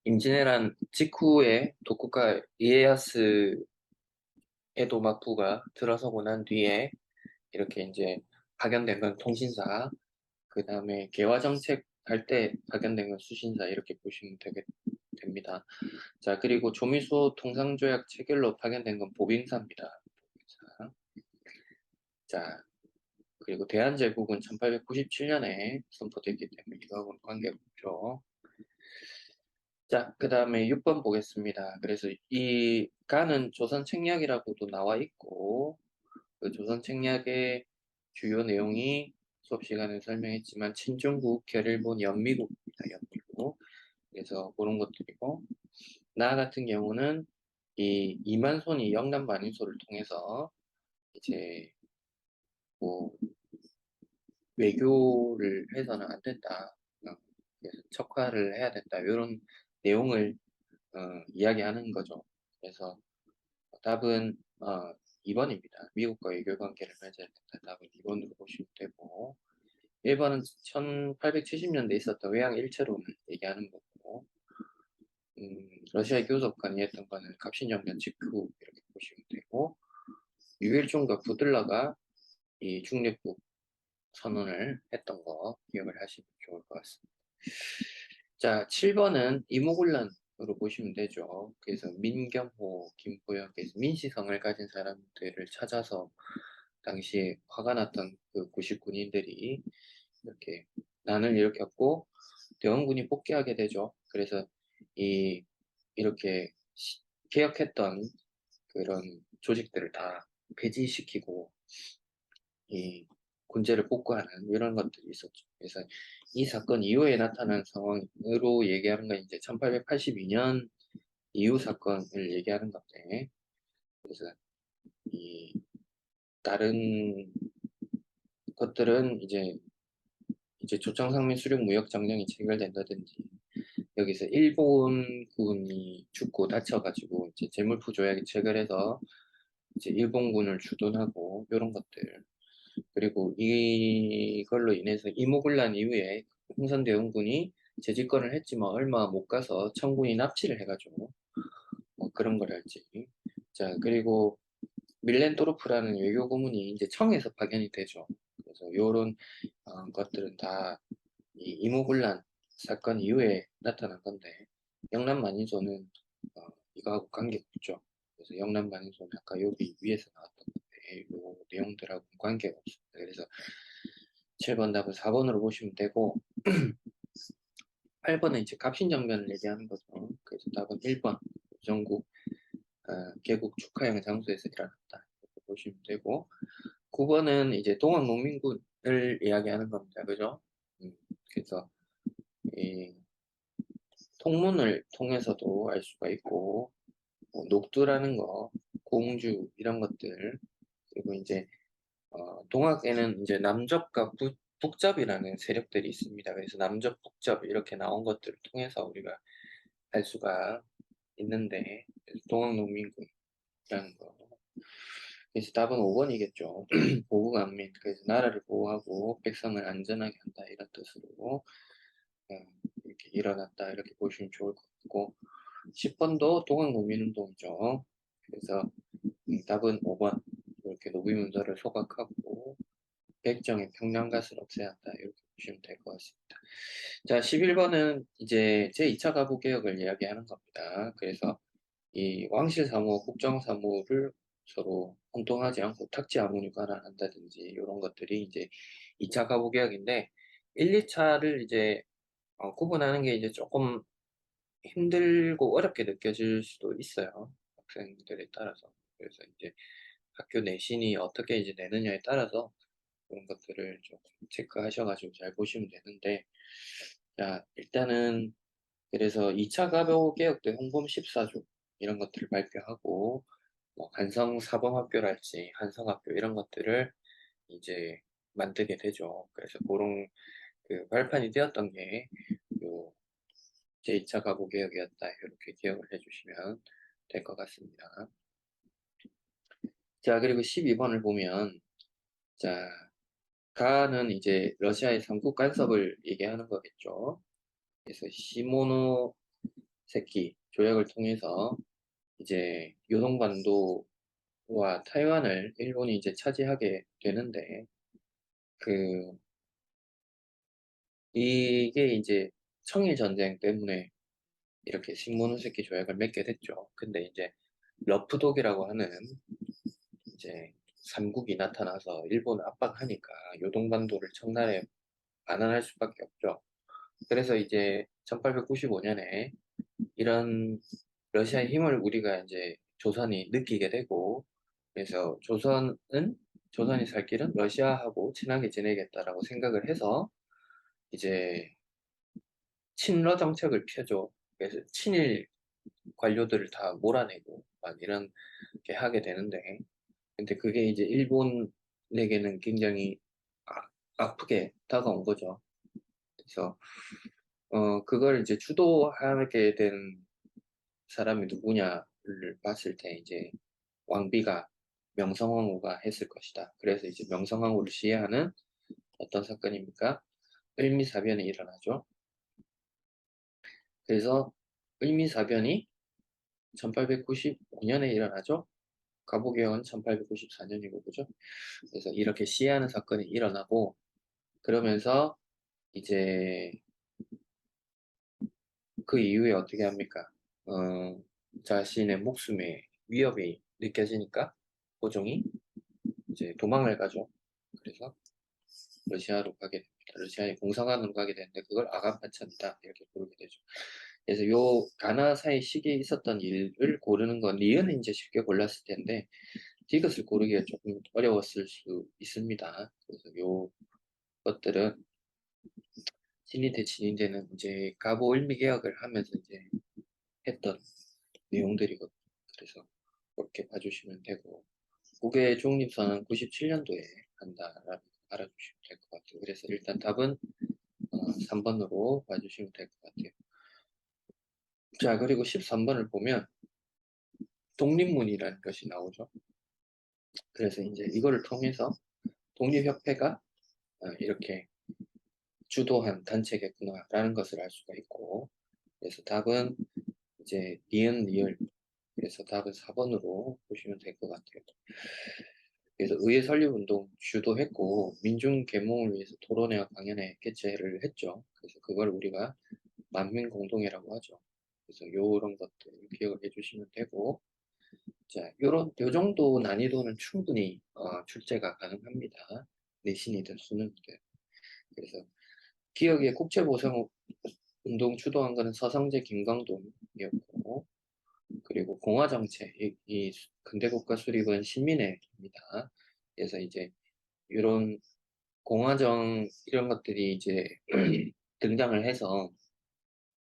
Speaker 1: 임진왜란 직후에 도쿠가 이에야스 에도마부가 들어서고 난 뒤에 이렇게 이제 파견된 건 통신사, 그 다음에 개화정책 할 때 파견된 건 수신사 이렇게 보시면 됩니다. 자, 그리고 조미수 통상조약 체결로 파견된 건 보빙사입니다. 보빙사. 자, 그리고 대한제국은 1897년에 선포됐기 때문에 이거하고는 관계가 없죠. 자, 그 다음에 6번 보겠습니다. 그래서 이 가는 조선책략이라고도 나와 있고, 그 조선책략의 주요 내용이 수업 시간에 설명했지만 친중국, 결일본, 연미국입니다. 연미국. 그래서 그런 것들이고, 나 같은 경우는 이 이만손이 영남 만인소를 통해서 이제 뭐 외교를 해서는 안 된다. 그래서 척화를 해야 된다. 이런 내용을 이야기하는 거죠. 그래서 답은 2번입니다. 미국과 외교 관계를 맺어야 된다. 답은 2번으로 보시면 되고, 1번은 1870년대에 있었던 외양 일체론을 얘기하는 거고, 러시아의 교섭관이 했던 거는 갑신정변 직후 이렇게 보시면 되고, 유일종과 부들라가 이 중립국 선언을 했던 거 기억을 하시면 좋을 것 같습니다. 자, 7번은 이모군란으로 보시면 되죠. 그래서 민경호, 김보영께서 민시성을 가진 사람들을 찾아서 당시에 화가 났던 그 99인들이 이렇게 난을 일으켰고 대원군이 복귀하게 되죠. 그래서 이렇게 개혁했던 그런 조직들을 다 폐지시키고 이 군제를 복구하는 이런 것들이 있었죠. 그래서 이 사건 이후에 나타난 상황으로 얘기하는 건 이제 1882년 이후 사건을 얘기하는 건데, 그래서 이 다른 것들은 이제 조청상민 수륙 무역 장령이 체결된다든지 여기서 일본군이 죽고 다쳐가지고 이제 재물포 조약이 체결해서 이제 일본군을 주둔하고 이런 것들, 그리고 이걸로 인해서 이모군란 이후에 흥선대원군이 재집권을 했지만 얼마 못 가서 청군이 납치를 해가지고 뭐 그런 걸 할지. 자, 그리고 밀렌토르프라는 외교 고문이 이제 청에서 파견이 되죠. 그래서 이런 것들은 다 이 이모군란 사건 이후에 나타난 건데, 영남 만인소는 이거하고 관계가 없죠. 그래서 영남 만인소는 아까 여기 위에서 나왔던 건데 이 내용들하고 관계가 없습니다. 그래서 7번 답은 4번으로 보시면 되고 8번은 이제 갑신정변을 얘기하는 거죠. 그래서 답은 1번 우정국 개국 축하형 장소에서 일어났다 이렇게 보시면 되고, 9번은 이제 동학농민군을 이야기하는 겁니다. 그죠? 그래서 이 통문을 통해서도 알 수가 있고, 뭐 녹두라는 거, 공주 이런 것들, 그리고 이제 동학에는 이제 남접과 북접이라는 세력들이 있습니다. 그래서 남접, 북접 이렇게 나온 것들을 통해서 우리가 알 수가 있는데, 동학농민군이라는 거. 그래서 답은 5번이겠죠. 보국안민, 그래서 나라를 보호하고 백성을 안전하게 한다 이런 뜻으로 이렇게 일어났다 이렇게 보시면 좋을 것 같고, 10번도 동학농민운동이죠. 그래서 답은 5번 이렇게 노비문서를 소각하고 백정의 평양갓을 없애야 한다 이렇게 보시면 될 것 같습니다. 자, 11번은 이제 제2차 가부개혁을 이야기하는 겁니다. 그래서 이 왕실사무, 국정사무를 서로 혼동하지 않고 탁지 아무니 관할한다든지 이런 것들이 이제 2차 가부개혁인데 1, 2차를 이제 구분하는 게 이제 조금 힘들고 어렵게 느껴질 수도 있어요. 학생들에 따라서. 그래서 이제
Speaker 2: 학교 내신이 어떻게 이제 내느냐에 따라서 그런 것들을 좀 체크하셔가지고 잘 보시면 되는데, 자, 일단은 그래서 2차 가보 개혁 때 홍범 14조 이런 것들을 발표하고, 뭐 간성 사범학교랄지 한성학교 이런 것들을 이제 만들게 되죠. 그래서 그런 그 발판이 되었던 게 요 제2차 가보 개혁이었다, 이렇게 기억을 해주시면 될 것 같습니다. 자, 그리고 12번을 보면, 자, 가는 이제 러시아의 삼국 간섭을 얘기하는 거겠죠. 그래서 시모노 세키 조약을 통해서 이제 요동반도와 타이완을 일본이 이제 차지하게 되는데, 그 이게 이제 청일 전쟁 때문에 이렇게 시모노세키 조약을 맺게 됐죠. 근데 이제 러프독이라고 하는 이제 삼국이 나타나서 일본을 압박하니까 요동반도를 청나라에 반환할 수밖에 없죠. 그래서 이제 1895년에 이런 러시아의 힘을 우리가 이제 조선이 느끼게 되고, 그래서 조선이 살 길은 러시아하고 친하게 지내겠다라고 생각을 해서 이제 친러 정책을 펴죠. 그래서 친일 관료들을 다 몰아내고 막 이런 게 하게 되는데, 근데 그게 이제 일본에게는 굉장히 아프게 다가온 거죠. 그래서 그걸 이제 주도하게 된 사람이 누구냐를 봤을 때 이제 왕비가 명성황후가 했을 것이다. 그래서 이제 명성황후를 시해하는 어떤 사건입니까? 을미사변이 일어나죠. 그래서 을미사변이 1895년에 일어나죠. 가보개혁은 1894년이고, 그죠? 그래서 이렇게 시해하는 사건이 일어나고, 그러면서 이제 그 이후에 어떻게 합니까? 자신의 목숨에 위협이 느껴지니까 고종이 이제 도망을 가죠. 그래서 러시아로 가게 됩니다. 러시아의 공사관으로 가게 되는데 그걸 아간파천이다, 이렇게 부르게 되죠. 그래서 요 가나사의 시기에 있었던 일을 고르는 건 리은은 이제 쉽게 골랐을 텐데 디귿을 고르기가 조금 어려웠을 수 있습니다. 그래서 요 것들은 신이 대 진인되는 이제 가보 을미 개혁을 하면서 이제 했던 내용들이거든요. 그래서 그렇게 봐주시면 되고, 국외 중립선은 97년도에 한다라고 알아주시면 될 것 같아요. 그래서 일단 답은 3번으로 봐주시면 될 것 같아요. 자, 그리고 13번을 보면 독립문이라는 것이 나오죠. 그래서 이제 이거를 통해서 독립협회가 이렇게 주도한 단체겠구나라는 것을 알 수가 있고, 그래서 답은 이제 니은 리을, 그래서 답은 4번으로 보시면 될 것 같아요. 그래서 의회 설립운동 주도했고 민중 계몽을 위해서 토론회와 강연회 개최를 했죠. 그래서 그걸 우리가 만민공동회라고 하죠. 그래서 요런 것들 기억을 해주시면 되고, 자, 요 정도 난이도는 충분히 출제가 가능합니다. 내신이든 수능이든. 그래서 기억의 국채보상 운동 주도한 거는 서성재 김광동이었고, 그리고 공화정책, 이 근대국가 수립은 신민회입니다. 그래서 이제 이런 공화정 이런 것들이 이제 등장을 해서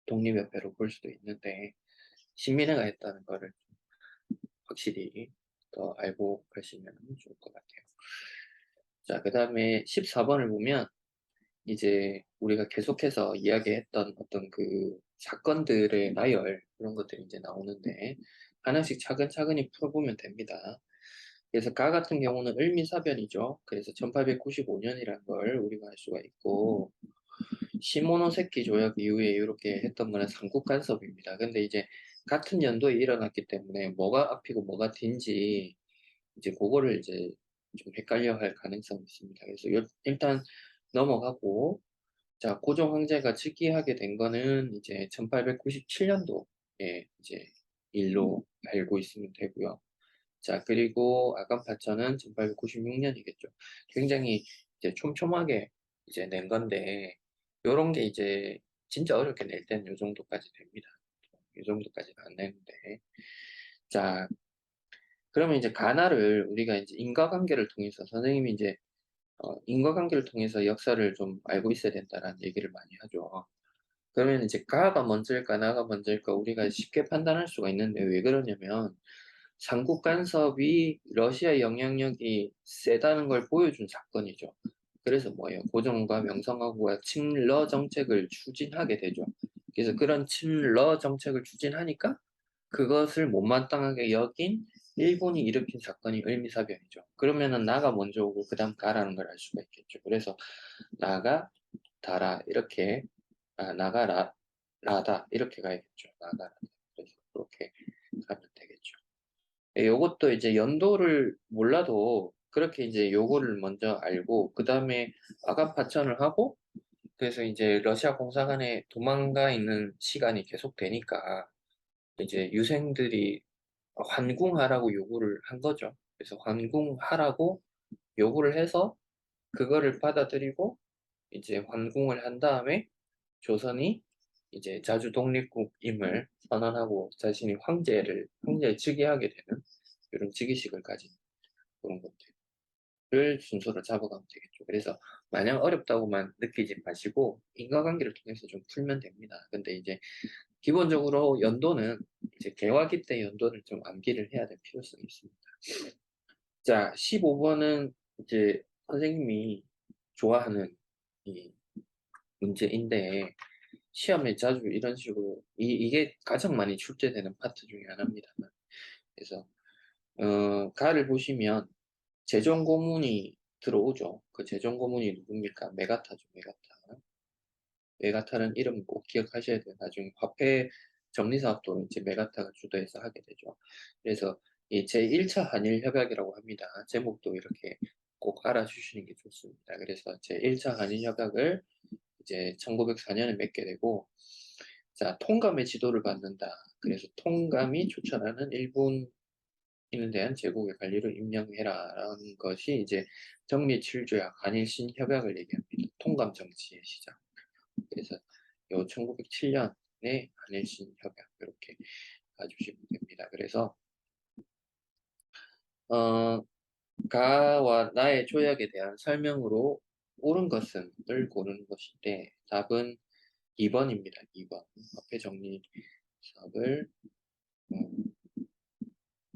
Speaker 2: 독립협회로 볼 수도 있는데, 신민회가 했다는 거를 확실히 더 알고 가시면 좋을 것 같아요. 자, 그 다음에 14번을 보면 이제 우리가 계속해서 이야기했던 어떤 그 사건들의 나열, 그런 것들이 이제 나오는데 하나씩 차근차근히 풀어보면 됩니다. 그래서 가 같은 경우는 을미사변이죠. 그래서 1895년이라는 걸 우리가 알 수가 있고, 시모노세키 조약 이후에 이렇게 했던 거는 삼국 간섭입니다. 근데 이제 같은 연도에 일어났기 때문에 뭐가 앞이고 뭐가 뒤인지 이제 그거를 이제 좀 헷갈려 할 가능성이 있습니다. 그래서 일단 넘어가고, 자, 고종 황제가 즉위하게 된 거는 이제 1897년도에 이제 일로 알고 있으면 되고요. 자, 그리고 아간파천은 1896년이겠죠. 굉장히 이제 촘촘하게 이제 낸 건데, 요런 게 이제 진짜 어렵게 낼 때는 요 정도까지 됩니다. 요 정도까지는 안 내는데. 자, 그러면 이제 가나를 우리가 이제 인과관계를 통해서 선생님이 이제 인과관계를 통해서 역사를 좀 알고 있어야 된다라는 얘기를 많이 하죠. 그러면 이제 가가 먼저일까 나가 먼저일까 우리가 쉽게 판단할 수가 있는데 왜 그러냐면 삼국 간섭이 러시아 영향력이 세다는 걸 보여준 사건이죠. 그래서 뭐예요? 고종과 명성황후가 친러 정책을 추진하게 되죠. 그래서 그런 친러 정책을 추진하니까 그것을 못마땅하게 여긴 일본이 일으킨 사건이 을미사변이죠. 그러면은 나가 먼저 오고 그다음 가라는 걸 알 수가 있겠죠. 그래서 나가 다라 이렇게 나가 라다 이렇게 가야겠죠. 나가 라다. 그래서 그렇게 가면 되겠죠. 요것도 이제 연도를 몰라도 그렇게 이제 요거를 먼저 알고 그다음에 아간파천을 하고 그래서 이제 러시아 공사관에 도망가 있는 시간이 계속 되니까 이제 유생들이 환궁하라고 요구를 한 거죠. 그래서 환궁하라고 요구를 해서 그거를 받아들이고 이제 환궁을 한 다음에 조선이 이제 자주 독립국임을 선언하고 자신이 황제에 즉위하게 되는 이런 즉위식을 가진 그런 것들을 순서로 잡아가면 되겠죠. 그래서 마냥 어렵다고만 느끼지 마시고 인과관계를 통해서 좀 풀면 됩니다. 근데 이제 기본적으로 연도는 이제 개화기 때 연도를 좀 암기를 해야 될 필요성이 있습니다. 자, 15번은 이제 선생님이 좋아하는 이 문제인데 시험에 자주 이런 식으로 이게 가장 많이 출제되는 파트 중에 하나입니다만 그래서 가를 보시면 재정 고문이 들어오죠. 그 재정 고문이 누굽니까? 메가타죠, 메가타. 메가타는 이름 꼭 기억하셔야 돼요. 나중에 화폐 정리 사업도 이제 메가타가 주도해서 하게 되죠. 그래서 이 제1차 한일 협약이라고 합니다. 제목도 이렇게 꼭 알아주시는 게 좋습니다. 그래서 제1차 한일 협약을 이제 1904년에 맺게 되고 자, 통감의 지도를 받는다. 그래서 통감이 추천하는 일본인에 대한 제국의 관리를 임명해라라는 것이 이제 정미 7조약 한일 신협약을 얘기합니다. 통감 정치의 시작. 그래서 요 1907년에 한일 신협약 이렇게 봐주시면 됩니다. 그래서 가와 나의 조약에 대한 설명으로 옳은 것은을 고르는 것인데 답은 2번입니다. 2번 화폐 정리 사업을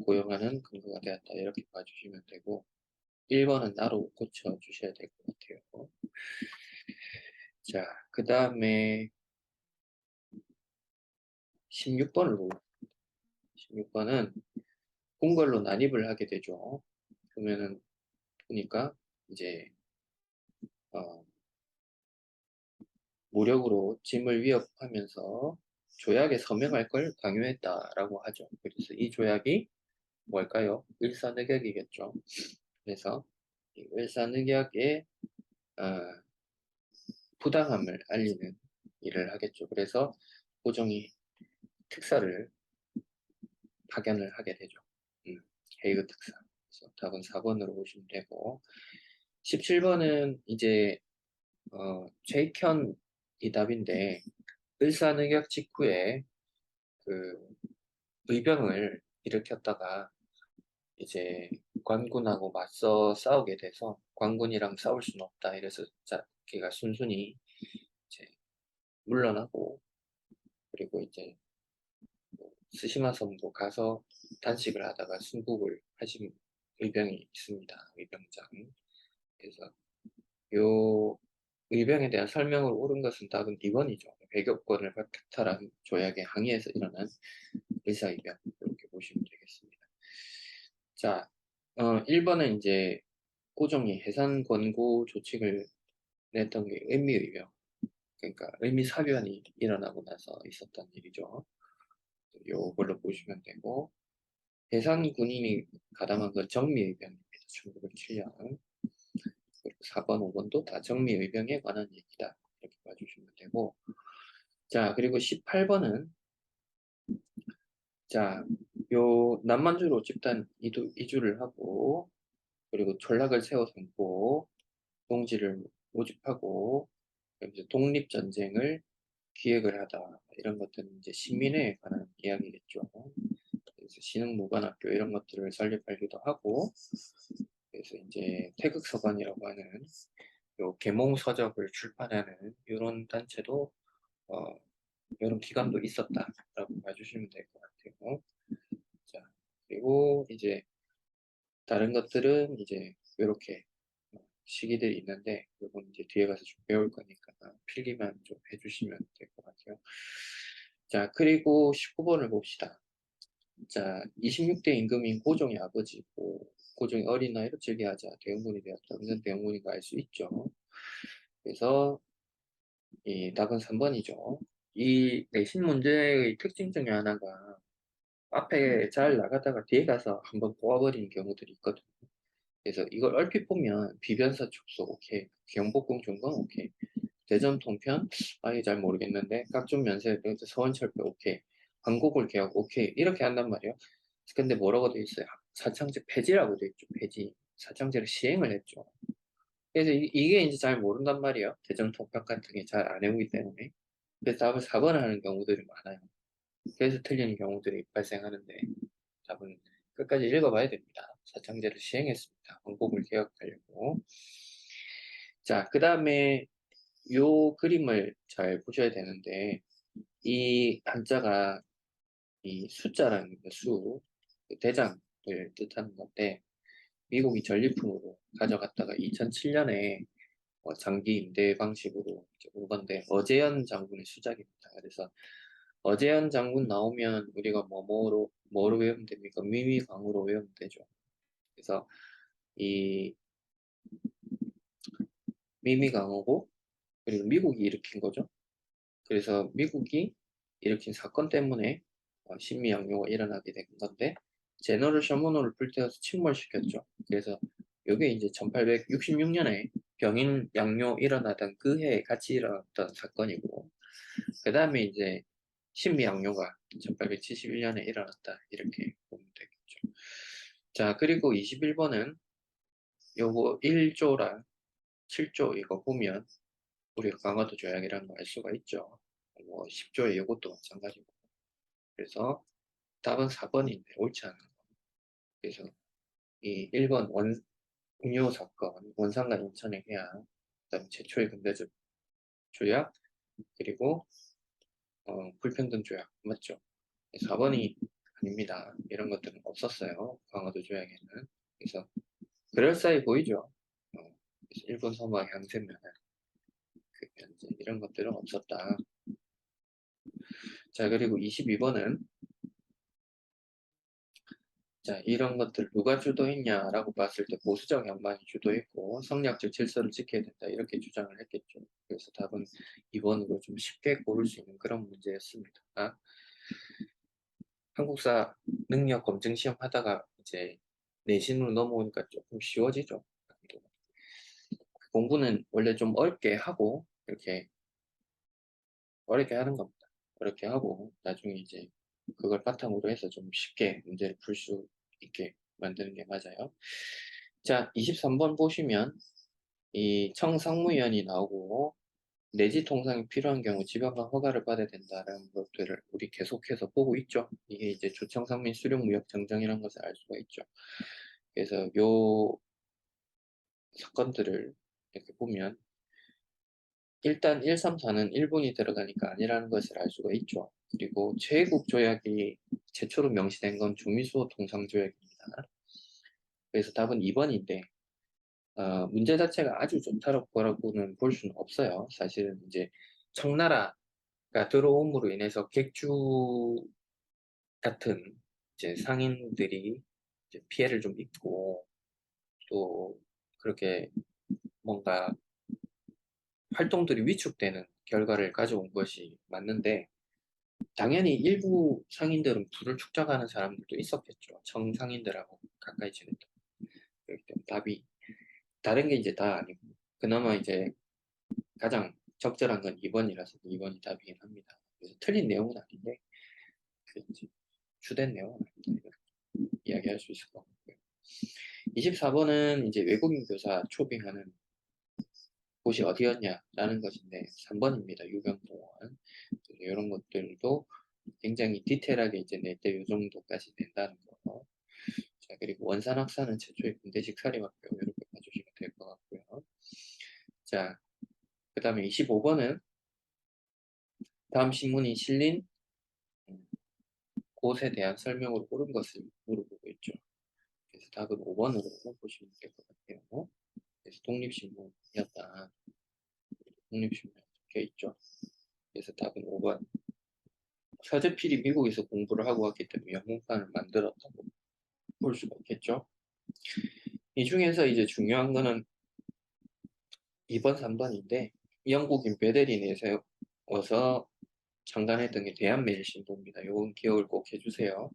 Speaker 2: 고용하는 근거가 되었다. 이렇게 봐주시면 되고 1번은 나로 고쳐주셔야 될 것 같아요. 자, 그 다음에 16번으로 16번은 궁궐로 난입을 하게 되죠. 그러면은 보니까 이제 어, 무력으로 짐을 위협하면서 조약에 서명할 걸 강요했다라고 하죠. 그래서 이 조약이 뭘까요? 일사늑약이겠죠. 그래서 이 일사늑약의 어, 부당함을 알리는 일을 하겠죠. 그래서 고종이 특사를 파견을 하게 되죠. 헤이그 특사. 그래서 답은 4번으로 보시면 되고 17번은 이제 최익현이 답인데 을사늑약 직후에 그 의병을 일으켰다가 이제 관군하고 맞서 싸우게 돼서 관군이랑 싸울 수는 없다. 이래서 걔가 순순히 이제 물러나고 그리고 이제 스시마 섬도 가서 단식을 하다가 순국을 하신 의병이 있습니다. 의병장. 그래서 요 의병에 대한 설명을 옳은 것은 답은 2번이죠. 배격권을 박탈한 조약에 항의해서 일어난 의사의병 이렇게 보시면 되겠습니다. 자, 1번은 이제 고종이 해산 권고 조칙을 냈던 게 을미의병, 그러니까 을미사변이 일어나고 나서 있었던 일이죠. 요걸로 보시면 되고 해산 군인이 가담한 건 정미의병입니다. 1907년. 4번, 5번도 다 정미의병에 관한 얘기다. 이렇게 봐주시면 되고 자, 그리고 18번은 자, 요 남만주로 집단 이주를 하고 그리고 전락을 세워 삼고 동지를 모집하고 이제 독립전쟁을 기획을 하다 이런 것들은 이제 식민회에 관한 이야기겠죠. 그래서 신흥무관학교 이런 것들을 설립하기도 하고, 그래서 이제 태극서관이라고 하는 요 계몽서적을 출판하는 이런 단체도 이런 기관도 있었다라고 봐주시면 될 것 같아요. 자, 그리고 이제 다른 것들은 이제 이렇게 시기들이 있는데 이건 이제 뒤에 가서 좀 배울 거니까 필기만 좀 해주시면 될 것 같아요. 자, 그리고 19번을 봅시다. 자, 26대 임금인 고종의 아버지고 고종이 어린 나이로 즉위하자 대원군이 되었다. 무슨 대원군인가 알 수 있죠. 그래서 이 답은 3번이죠. 이 내신 문제의 특징 중에 하나가 앞에 잘 나가다가 뒤에 가서 한번 꼬아버리는 경우들이 있거든요. 그래서 이걸 얼핏 보면 비변사 축소 오케이, 경복궁 중건 오케이, 대전 통편 아예 잘 모르겠는데 각종 면세 서원철도 오케이, 광고골 개혁 오케이 이렇게 한단 말이에요. 근데 뭐라고 돼 있어요? 사창제 폐지라고 돼 있죠. 폐지. 사창제를 시행을 했죠. 그래서 이게 이제 잘 모른단 말이에요. 대전 통편 같은 게 잘 안 외우기 때문에. 그래서 답을 4번을 하는 경우들이 많아요. 그래서 틀리는 경우들이 발생하는데 답은 끝까지 읽어봐야 됩니다. 사창제를 시행했습니다. 광복을 개혁하려고. 자, 그 다음에 요 그림을 잘 보셔야 되는데 이 한자가 이 숫자라는 수, 대장을 뜻하는 건데 미국이 전리품으로 가져갔다가 2007년에 장기 임대 방식으로 온 건데 어제연 장군의 수작입니다. 그래서 어제연 장군 나오면 우리가 뭐로 외우면 됩니까? 미미강으로 외우면 되죠. 그래서 이 미미강하고 그리고 미국이 일으킨 거죠. 그래서 미국이 일으킨 사건 때문에 신미양요가 일어나게 된 건데 제너럴 셔먼호를 불태워서 침몰시켰죠. 그래서 이게 이제 1866년에 병인 양요 일어나던 그 해에 같이 일어났던 사건이고 그 다음에 이제 신미양요가 1871년에 일어났다 이렇게 보면 되겠죠. 자, 그리고 21번은 요거 1조랑 7조 이거 보면 우리가 강화도 조약이라는 거 알 수가 있죠. 뭐 10조의 이것도 마찬가지고. 그래서 답은 4번인데 옳지 않은 거. 그래서 이 1번 운요 사건, 원산과 인천의 해양, 그다음 최초의 근대적 조약, 그리고 불평등 조약 맞죠? 4번이 아닙니다. 이런 것들은 없었어요. 강화도 조약에는. 그래서 그럴싸해 보이죠. 그래서 일본 서부와 향세면은 그 현재 이런 것들은 없었다. 자, 그리고 22번은 자, 이런 것들 누가 주도했냐라고 봤을 때 보수적 양반이 주도했고 성리학적 질서를 지켜야 된다 이렇게 주장을 했겠죠. 그래서 답은 2번으로 좀 쉽게 고를 수 있는 그런 문제였습니다. 한국사 능력 검증 시험 하다가 이제 내신으로 넘어오니까 조금 쉬워지죠. 공부는 원래 좀 어렵게 하고 이렇게 어렵게 하는 겁니다. 어렵게 하고 나중에 이제 그걸 바탕으로 해서 좀 쉽게 문제를 풀 수 있게 만드는 게 맞아요. 자, 23번 보시면 이 청상무위원이 나오고 내지 통상이 필요한 경우 지방과 허가를 받아야 된다라는 것들을 우리 계속해서 보고 있죠. 이게 이제 조청상민 수령무역 정정이라는 것을 알 수가 있죠. 그래서 요 사건들을 이렇게 보면 일단 134는 일본이 들어가니까 아니라는 것을 알 수가 있죠. 그리고 최애국 조약이 최초로 명시된 건 중미수호 통상조약입니다. 그래서 답은 2번인데 문제 자체가 아주 좋다고는 볼 수는 없어요. 사실은 이제 청나라가 들어옴으로 인해서 객주 같은 이제 상인들이 이제 피해를 좀 입고 또 그렇게 뭔가 활동들이 위축되는 결과를 가져온 것이 맞는데 당연히 일부 상인들은 부를 축적하는 사람들도 있었겠죠. 청상인들하고 가까이 지냈다. 그렇기 때문에 답이 다른 게 이제 다 아니고 그나마 이제 가장 적절한 건 2번이라서 2번이 답이긴 합니다. 그래서 틀린 내용은 아닌데 그 이제 주된 내용은 아닙니다. 이야기할 수 있을 것 같고요. 24번은 이제 외국인 교사 초빙하는 곳이 어디였냐라는 것인데 3번입니다. 유병동원 이런 것들도 굉장히 디테일하게 이제 낼 때 요 정도까지 낸다는 거. 자, 그리고 원산학사는 최초의 군대식 사립학교 이렇게 봐주시면 될 것 같고요. 자, 그 다음에 25번은 다음 신문이 실린 곳에 대한 설명으로 옳은 것을 물어보고 있죠. 그래서 답은 5번으로 보시면 될 것 같아요. 그래서 독립신문이었다. 독립신문 적혀 있죠. 그래서 답은 5번. 서재필이 미국에서 공부를 하고 왔기 때문에 영문판을 만들었다고 볼 수가 있겠죠. 이 중에서 이제 중요한 거는 2번, 3번인데 영국인 베델이 내세워서 창단했던 게 대한매일신도입니다. 요건 기억을 꼭 해주세요.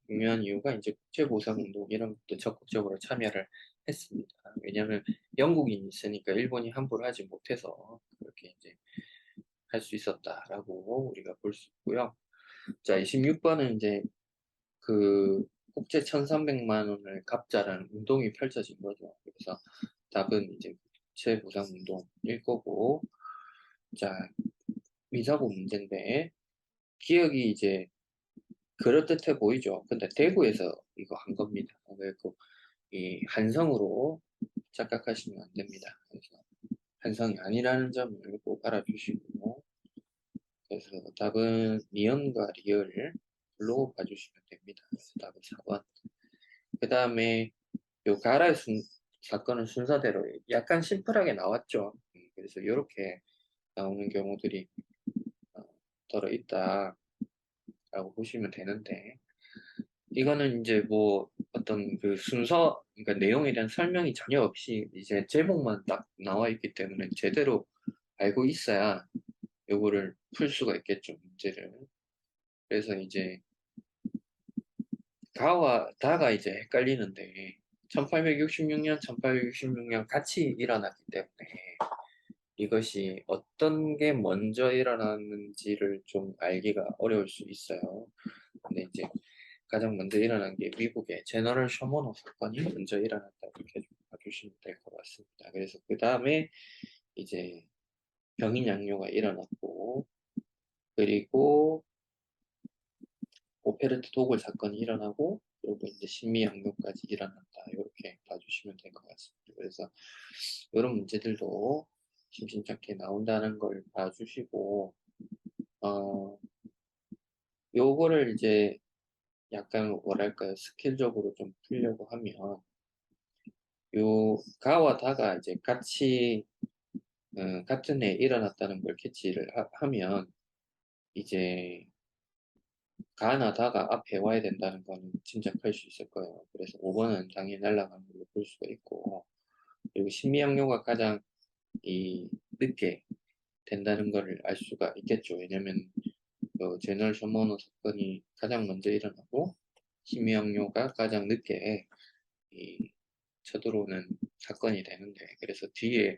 Speaker 2: 중요한 이유가 이제 국제보상운동 이런 것도 적극적으로 참여를 했습니다. 왜냐하면 영국인이 있으니까 일본이 함부로 하지 못해서 그렇게 이제 할 수 있었다라고 우리가 볼 수 있고요. 자, 26번은 이제 그 국제 1,300만 원을 갚자라는 운동이 펼쳐진 거죠. 그래서 답은 이제 국제보상운동일 거고, 자, 미사고 문제인데 기억이 이제 그럴듯해 보이죠. 근데 대구에서 이거 한 겁니다. 그래서 이 한성으로 착각하시면 안 됩니다. 그래서 한성이 아니라는 점을 꼭 알아주시고, 그래서 답은 니은과 리을로 봐주시면 됩니다. 그래서 답은 4번. 그 다음에 요 가라의 사건은 순서대로 약간 심플하게 나왔죠. 그래서 이렇게 나오는 경우들이 들어있다라고 보시면 되는데, 이거는 이제 뭐 어떤 그 순서, 그러니까 내용에 대한 설명이 전혀 없이 이제 제목만 딱 나와 있기 때문에 제대로 알고 있어야 요거를 풀 수가 있겠죠, 문제를. 그래서 이제 가와 다가 이제 헷갈리는데 1866년, 1866년 같이 일어났기 때문에 이것이 어떤 게 먼저 일어났는지를 좀 알기가 어려울 수 있어요. 근데 이제 가장 먼저 일어난 게 미국의 제너럴 셔먼호 사건이 먼저 일어났다 이렇게 좀 봐주시면 될 것 같습니다. 그래서 그 다음에 이제 병인 양요가 일어났고, 그리고 오페르트 도굴 사건이 일어나고, 그리고 이제 신미 양요까지 일어났다 이렇게 봐주시면 될 것 같습니다. 그래서 이런 문제들도 심심찮게 나온다는 걸 봐주시고, 어, 요거를 이제 약간 뭐랄까요, 스킬적으로 좀 풀려고 하면 요 가와 다가 이제 같이 같은 해에 일어났다는 걸 캐치를 하면 이제 가나 다가 앞에 와야 된다는 거는 짐작할 수 있을 거예요. 그래서 5번은 당연히 날아가는 걸로 볼 수가 있고, 그리고 신미양요가 가장 늦게 된다는 것을 알 수가 있겠죠. 왜냐면 그 제너럴 셔먼호 사건이 가장 먼저 일어나고 신미양요가 가장 늦게 이 쳐들어오는 사건이 되는데, 그래서 뒤에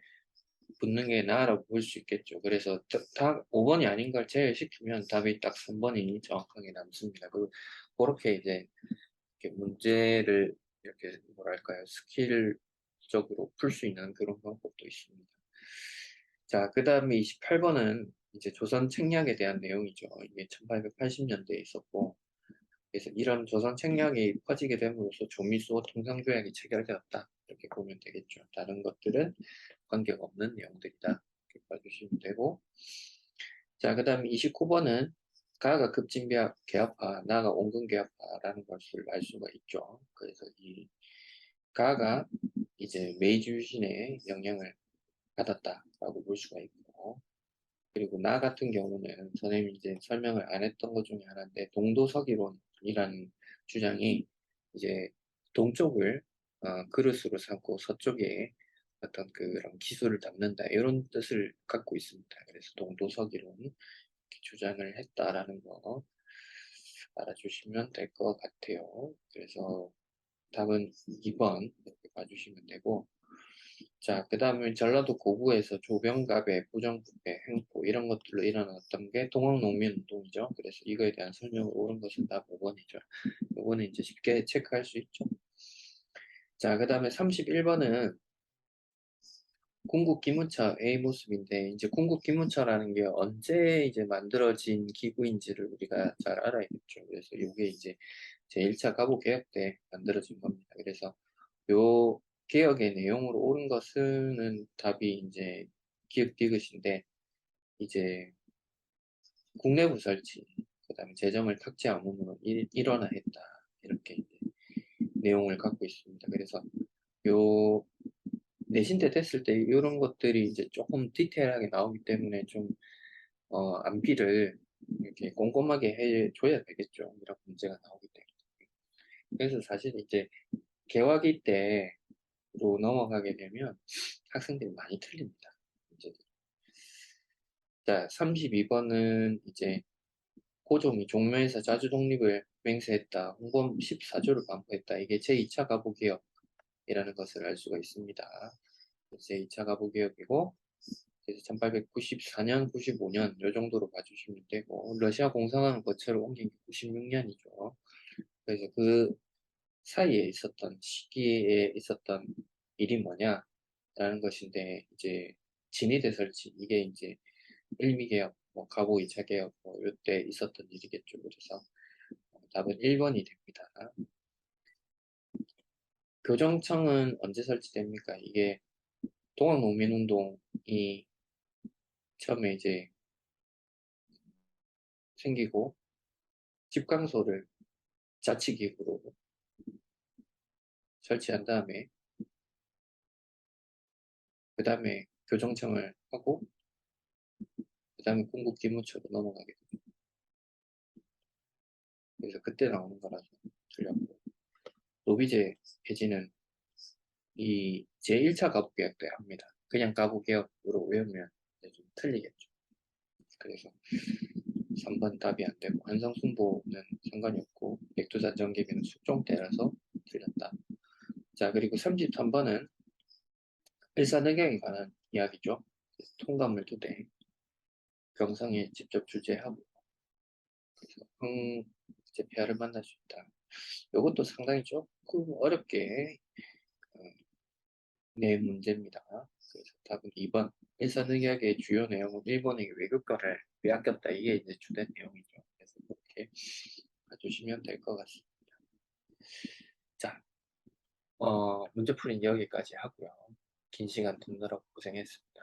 Speaker 2: 붙는 게 나으라고 볼 수 있겠죠. 그래서 답 5번이 아닌 걸 제외시키면 답이 딱 3번이 정확하게 남습니다. 그렇게 이제 이렇게 문제를 이렇게 뭐랄까요, 스킬적으로 풀 수 있는 그런 방법도 있습니다. 자, 그 다음에 28번은 이제 조선 책략에 대한 내용이죠. 이게 1880년대에 있었고, 그래서 이런 조선 책략이 퍼지게 됨으로써 조미수호 통상조약이 체결되었다. 이렇게 보면 되겠죠. 다른 것들은 관계가 없는 내용들이다. 이렇게 봐주시면 되고. 자, 그 다음에 29번은 가가 급진개합파, 나가 온근개합파라는 것을 알 수가 있죠. 그래서 이 가가 이제 메이지 유신의 영향을 받았다라고 볼 수가 있고, 그리고 나 같은 경우는 선생님이 이제 설명을 안 했던 것 중에 하나인데, 동도서기론이라는 주장이 이제 동쪽을 그릇으로 삼고 서쪽에 어떤 그런 기술을 담는다 이런 뜻을 갖고 있습니다. 그래서 동도서기론 이렇게 주장을 했다라는 거 알아주시면 될 것 같아요. 그래서 답은 2번 이렇게 봐주시면 되고, 자, 그 다음에 전라도 고구에서 조병갑의 부정부패, 횡포 이런 것들로 일어났던 게 동학농민운동이죠. 그래서 이거에 대한 설명을 옳은 것은 답 5번이죠. 이거는 이제 쉽게 체크할 수 있죠. 자, 그 다음에 31번은 궁극 기무차의 모습인데, 이제 궁극 기무차라는 게 언제 이제 만들어진 기구인지를 우리가 잘 알아야겠죠. 그래서 이게 이제 제1차 가부 개혁 때 만들어진 겁니다. 그래서 요 개혁의 내용으로 옳은 것은 답이 이제 기역 디귿인데, 이제 국내부 설치, 그 다음에 재정을 탁지 않음으로 일원화했다. 이렇게 이제 내용을 갖고 있습니다. 그래서 요 내신 때 됐을 때 이런 것들이 이제 조금 디테일하게 나오기 때문에 좀 암기를 이렇게 꼼꼼하게 해줘야 되겠죠. 이런 문제가 나오기 때문에. 그래서 사실 이제 개화기 때로 넘어가게 되면 학생들이 많이 틀립니다. 이제 자, 32번은 이제 고종이 종묘에서 자주 독립을 맹세했다. 홍범 14조를 반포했다. 이게 제2차 가부개혁이라는 것을 알 수가 있습니다. 제2차 가부개혁이고, 그래서 1894년, 95년 요 정도로 봐주시면 되고, 러시아 공산화를 거쳐로 옮긴 게 96년이죠. 그래서 그 사이에 있었던 시기에 있었던 일이 뭐냐라는 것인데, 이제 진위대 설치, 이게 이제 일미개혁, 뭐 가구 2차 개혁, 뭐 요때 있었던 일이겠죠. 그래서 답은 1번이 됩니다. 교정청은 언제 설치됩니까? 이게 동학농민운동이 처음에 이제 생기고 집강소를 자치기구로 설치한 다음에 그 다음에 교정청을 하고 그 다음에 군국기무처로 넘어가게 됩니다. 그래서 그때 나오는 거라서 틀렸고, 노비제 폐지는 이 제1차 가부개혁 때 합니다. 그냥 가부개혁으로 외우면 좀 틀리겠죠. 그래서 3번 답이 안 되고, 한성순보는 상관이 없고, 백두산정개비는 숙종 때라서 틀렸다. 자, 그리고 33번은 일산의경에 관한 이야기죠. 통감을 두대 경성에 직접 주재하고, 그래서 이제 폐하를 만날 수 있다. 이것도 상당히 조금 어렵게 낸 문제입니다. 그래서 답은 2번. 일산의학의 주요 내용은 일본에게 외교과를 빼앗겼다. 이게 이제 주된 내용이죠. 그래서 이렇게 봐주시면 될 것 같습니다. 자, 문제풀이는 여기까지 하고요. 긴 시간 듣느라고 고생했습니다.